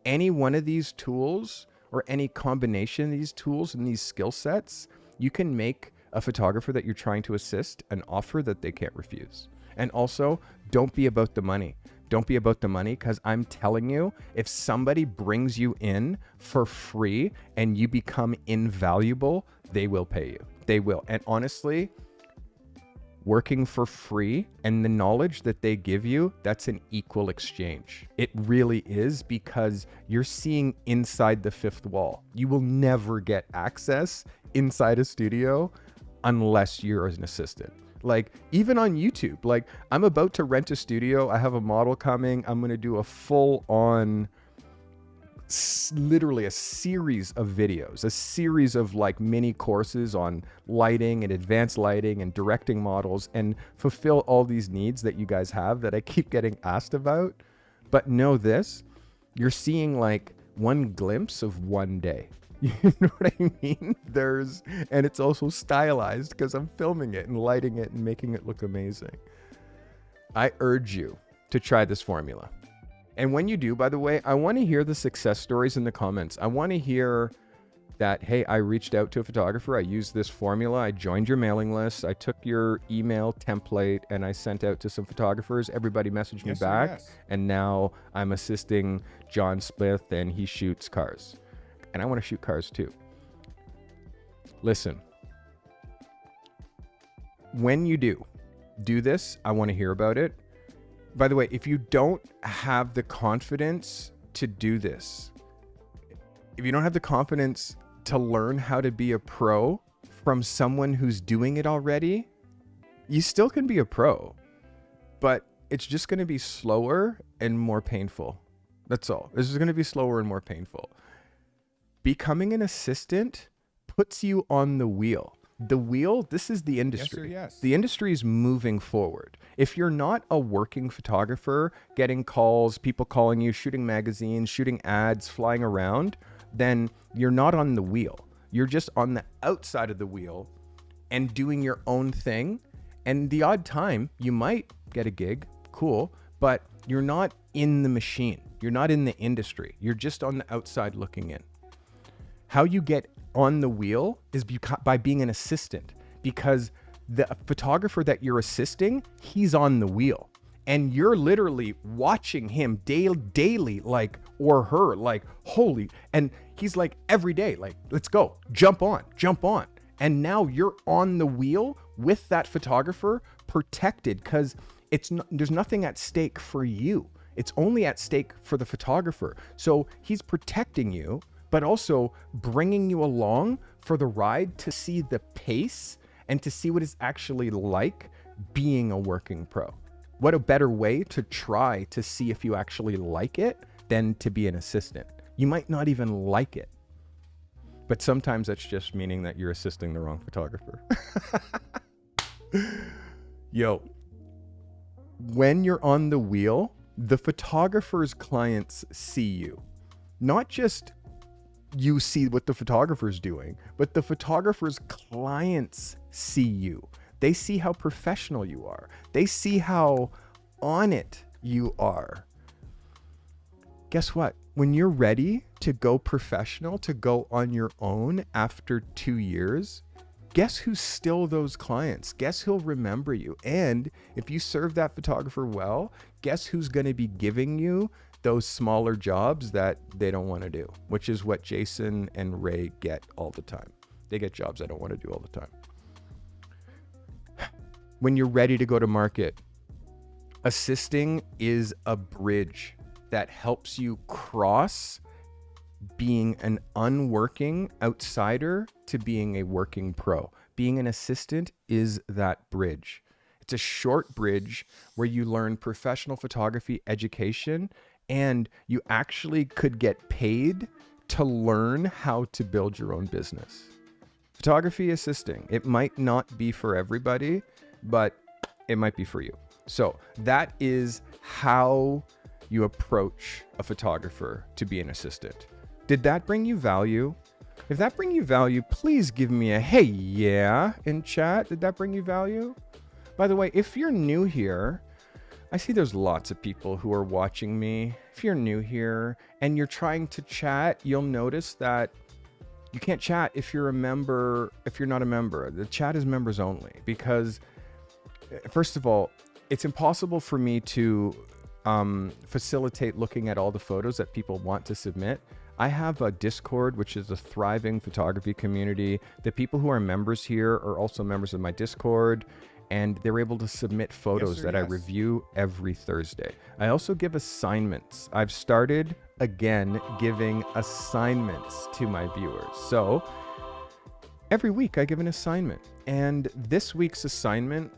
Any one of these tools or any combination of these tools and these skill sets, you can make a photographer that you're trying to assist an offer that they can't refuse. And also, don't be about the money. Don't be about the money, because I'm telling you, if somebody brings you in for free and you become invaluable, they will pay you. They will. And honestly, working for free and the knowledge that they give you, that's an equal exchange. It really is, because you're seeing inside the fifth wall. You will never get access inside a studio unless you're an assistant. Like, even on YouTube, like, I'm about to rent a studio. I have a model coming. I'm going to do a full on, literally a series of videos, a series of like mini courses on lighting and advanced lighting and directing models, and fulfill all these needs that you guys have that I keep getting asked about. But know this, you're seeing like one glimpse of one day. You know what I mean? And it's also stylized because I'm filming it and lighting it and making it look amazing. I urge you to try this formula. And when you do, by the way, I want to hear the success stories in the comments. I want to hear that, hey, I reached out to a photographer. I used this formula. I joined your mailing list. I took your email template and I sent out to some photographers. Everybody messaged me back. Yes. And now I'm assisting John Smith and he shoots cars. And I want to shoot cars too. Listen, when you do this, I want to hear about it. By the way, if you don't have the confidence to do this, if you don't have the confidence to learn how to be a pro from someone who's doing it already, you still can be a pro, but it's just going to be slower and more painful. That's all. This is going to be slower and more painful. Becoming an assistant puts you on the wheel. The wheel, this is the industry. Yes, sir, yes. The industry is moving forward. If you're not a working photographer, getting calls, people calling you, shooting magazines, shooting ads, flying around, then you're not on the wheel. You're just on the outside of the wheel and doing your own thing. And the odd time, you might get a gig, cool, but you're not in the machine. You're not in the industry. You're just on the outside looking in. How you get on the wheel is by being an assistant, because the photographer that you're assisting, he's on the wheel. And you're literally watching him daily, like, or her, like, holy. And he's like, every day, like, let's go, jump on. And now you're on the wheel with that photographer, protected, because there's nothing at stake for you. It's only at stake for the photographer. So he's protecting you, but also bringing you along for the ride to see the pace and to see what it's actually like being a working pro. What a better way to try to see if you actually like it than to be an assistant. You might not even like it, but sometimes that's just meaning that you're assisting the wrong photographer. Yo, when you're on the wheel, the photographer's clients see you. Not just you see what the photographer's doing, but the photographer's clients see you. They see how professional you are. They see how on it you are. Guess what? When you're ready to go professional, to go on your own after 2 years, guess who's still those clients? Guess who'll remember you? And if you serve that photographer well, guess who's going to be giving you those smaller jobs that they don't want to do, which is what Jayson and Ray get all the time. They get jobs I don't want to do all the time. When you're ready to go to market, assisting is a bridge that helps you cross being an unworking outsider to being a working pro. Being an assistant is that bridge. It's a short bridge where you learn professional photography education, and you actually could get paid to learn how to build your own business. Photography assisting, it might not be for everybody, but it might be for you. So that is how you approach a photographer to be an assistant. Did that bring you value? If that bring you value, please give me a hey yeah in chat. Did that bring you value? By the way, if you're new here, I see there's lots of people who are watching me. If you're new here and you're trying to chat, you'll notice that you can't chat if you're a member, if you're not a member. The chat is members only, because first of all, it's impossible for me to facilitate looking at all the photos that people want to submit. I have a Discord, which is a thriving photography community. The people who are members here are also members of my Discord, and they're able to submit photos I review every Thursday. I also give assignments. I've started again giving assignments to my viewers. So every week I give an assignment, and this week's assignment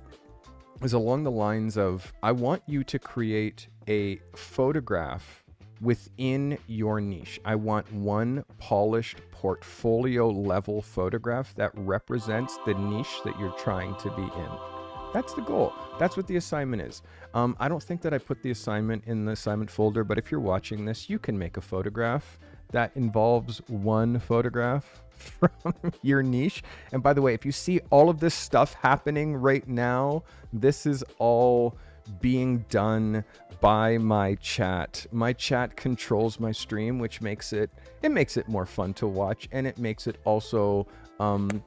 is along the lines of, I want you to create a photograph within your niche. I want one polished portfolio level photograph that represents the niche that you're trying to be in. That's the goal. That's what the assignment is. I don't think that I put the assignment in the assignment folder, but if you're watching this, you can make a photograph that involves one photograph from your niche. And by the way, if you see all of this stuff happening right now, this is all being done by my chat. My chat controls my stream, which makes it more fun to watch, and it makes it also fun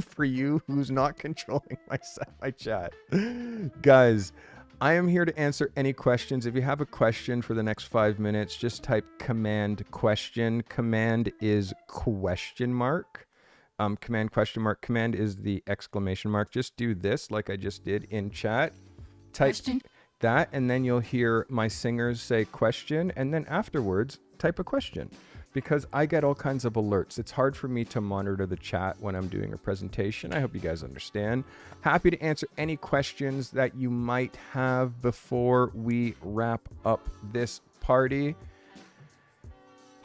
for you who's not controlling my chat. Guys, I am here to answer any questions. If you have a question for the next 5 minutes, just type command question. Command is question mark. Command question mark. Command is the exclamation mark. Just do this like I just did in chat. Type question. That, and then you'll hear my singers say question, and then afterwards type a question, because I get all kinds of alerts. It's hard for me to monitor the chat when I'm doing a presentation. I hope you guys understand. Happy to answer any questions that you might have before we wrap up this party.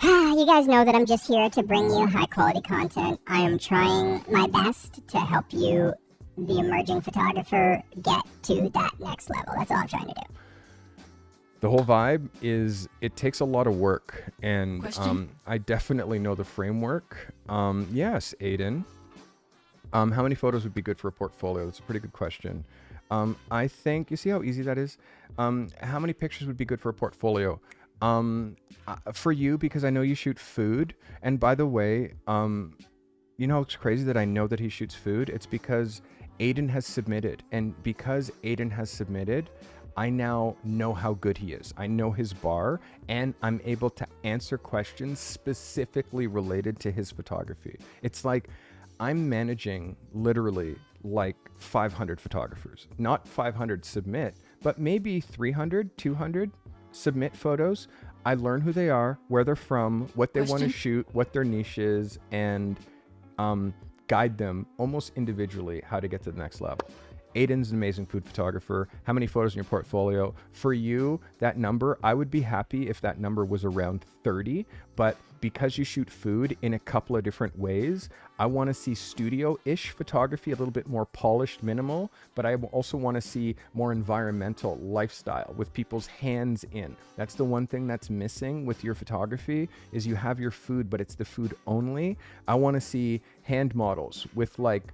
You guys know that I'm just here to bring you high quality content. I am trying my best to help you, the emerging photographer, get to that next level. That's all I'm trying to do. The whole vibe is, it takes a lot of work, and I definitely know the framework. Yes, Aiden. How many photos would be good for a portfolio? That's a pretty good question. I think, you see how easy that is? How many pictures would be good for a portfolio? For you, because I know you shoot food. And by the way, you know, it's crazy that I know that he shoots food. It's because Aiden has submitted. And because Aiden has submitted, I now know how good he is. I know his bar, and I'm able to answer questions specifically related to his photography. It's like I'm managing literally like 500 photographers. Not 500 submit, but maybe 300, 200 submit photos. I learn who they are, where they're from, what they want to shoot, what their niche is, and guide them almost individually how to get to the next level. Aiden's an amazing food photographer. How many photos in your portfolio? For you, that number, I would be happy if that number was around 30, but because you shoot food in a couple of different ways, I want to see studio-ish photography, a little bit more polished, minimal, but I also want to see more environmental lifestyle with people's hands in. That's the one thing that's missing with your photography is you have your food, but it's the food only. I want to see hand models with like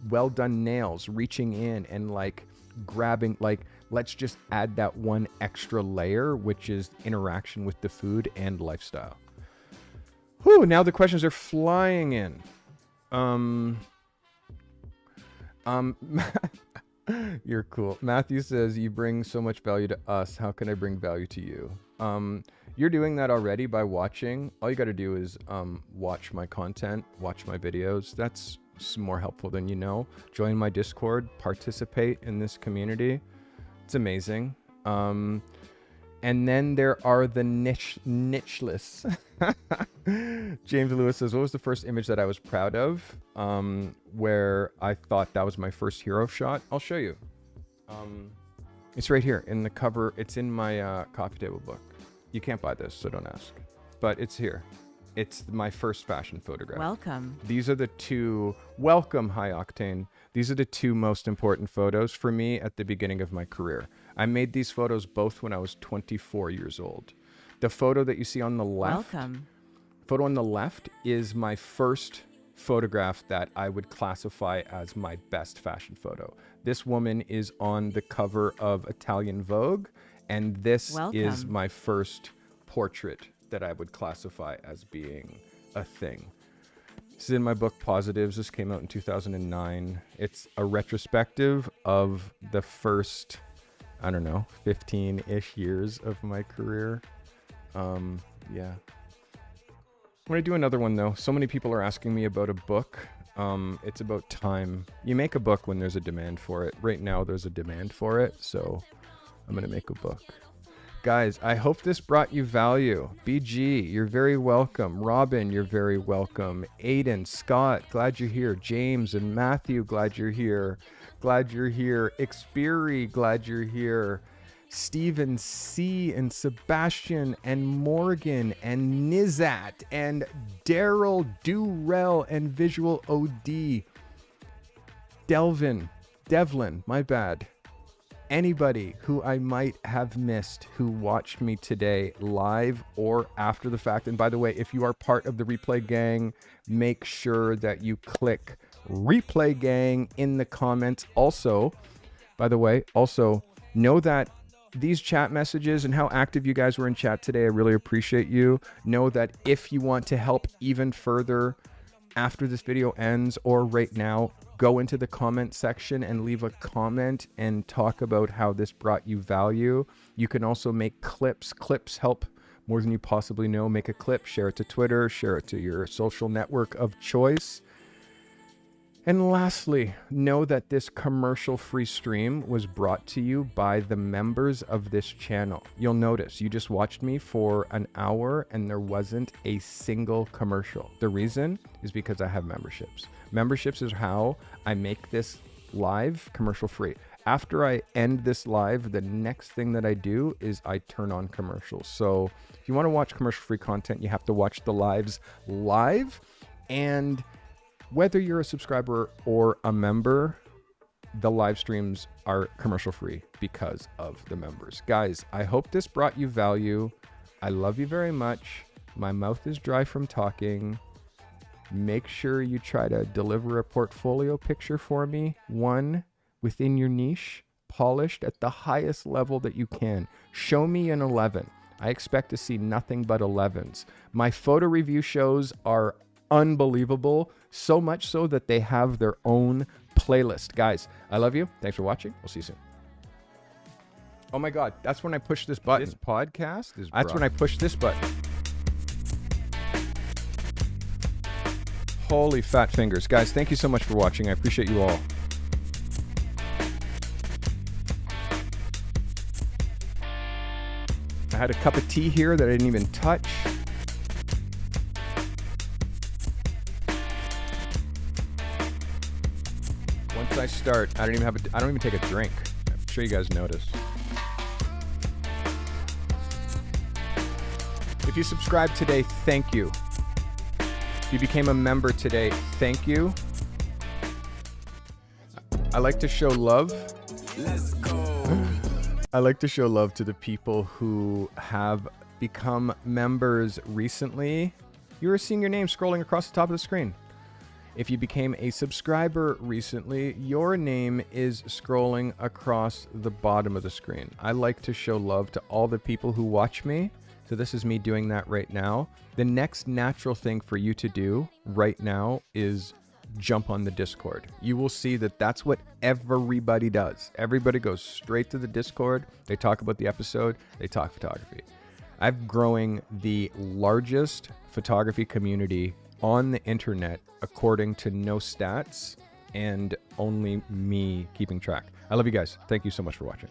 well done nails, reaching in and like grabbing, like let's just add that one extra layer, which is interaction with the food and lifestyle. Whew, now the questions are flying in. You're cool. Matthew says, you bring so much value to us. How can I bring value to you? You're doing that already by watching. All you got to do is watch my content, watch my videos. That's more helpful than you know. Join my Discord, participate in this community. It's amazing. And then there are the nicheless. James Lewis says, what was the first image that I was proud of? Where I thought that was my first hero shot? I'll show you. It's right here in the cover. It's in my coffee table book. You can't buy this, so don't ask. But it's here. It's my first fashion photograph. Welcome. These are the two, welcome High Octane. These are the two most important photos for me at the beginning of my career. I made these photos both when I was 24 years old. The photo that you see on the left, photo on the left is my first photograph that I would classify as my best fashion photo. This woman is on the cover of Italian Vogue, and this is my first portrait that I would classify as being a thing. This is in my book Positives. This came out in 2009. It's a retrospective of the first, I don't know, 15-ish years of my career. Yeah. I'm gonna do another one though. So many people are asking me about a book. It's about time. You make a book when there's a demand for it. Right now there's a demand for it, so I'm gonna make a book. Guys, I hope this brought you value. BG, you're very welcome. Robin, you're very welcome. Aiden, Scott, glad you're here. James and Matthew, glad you're here. Glad you're here. Xperi, glad you're here. Stephen C. and Sebastian and Morgan and Nizat and Daryl Durrell and Visual OD. Devlin, my bad. Anybody who I might have missed who watched me today live or after the fact. And by the way, if you are part of the Replay Gang, make sure that you click Replay Gang in the comments. Also, by the way, know that these chat messages and how active you guys were in chat today, I really appreciate you. Know that if you want to help even further after this video ends or right now, go into the comment section and leave a comment and talk about how this brought you value. You can also make clips. Clips help more than you possibly know. Make a clip, share it to Twitter, share it to your social network of choice. And lastly, know that this commercial-free stream was brought to you by the members of this channel. You'll notice you just watched me for an hour and there wasn't a single commercial. The reason is because I have memberships. Memberships is how I make this live commercial-free. After I end this live, the next thing that I do is I turn on commercials. So if you want to watch commercial-free content, you have to watch the lives live. And whether you're a subscriber or a member, the live streams are commercial free because of the members. Guys, I hope this brought you value. I love you very much. My mouth is dry from talking. Make sure you try to deliver a portfolio picture for me, one within your niche, polished at the highest level that you can. Show me an 11. I expect to see nothing but 11s. My photo review shows are unbelievable, so much so that they have their own playlist. Guys, I love you. Thanks for watching. We'll see you soon. Oh my God, that's when I push this button. This podcast is That's when I push this button. Holy fat fingers. Guys, thank you so much for watching. I appreciate you all. I had a cup of tea here that I didn't even touch. Once I start, I don't even take a drink. I'm sure you guys notice. If you subscribed today, thank you. If you became a member today, thank you. I like to show love. Let's go. I like to show love to the people who have become members recently. You are seeing your name scrolling across the top of the screen. If you became a subscriber recently, your name is scrolling across the bottom of the screen. I like to show love to all the people who watch me. So this is me doing that right now. The next natural thing for you to do right now is jump on the Discord. You will see that that's what everybody does. Everybody goes straight to the Discord. They talk about the episode. They talk photography. I'm growing the largest photography community on the internet according to no stats and only me keeping track. I love you guys. Thank you so much for watching.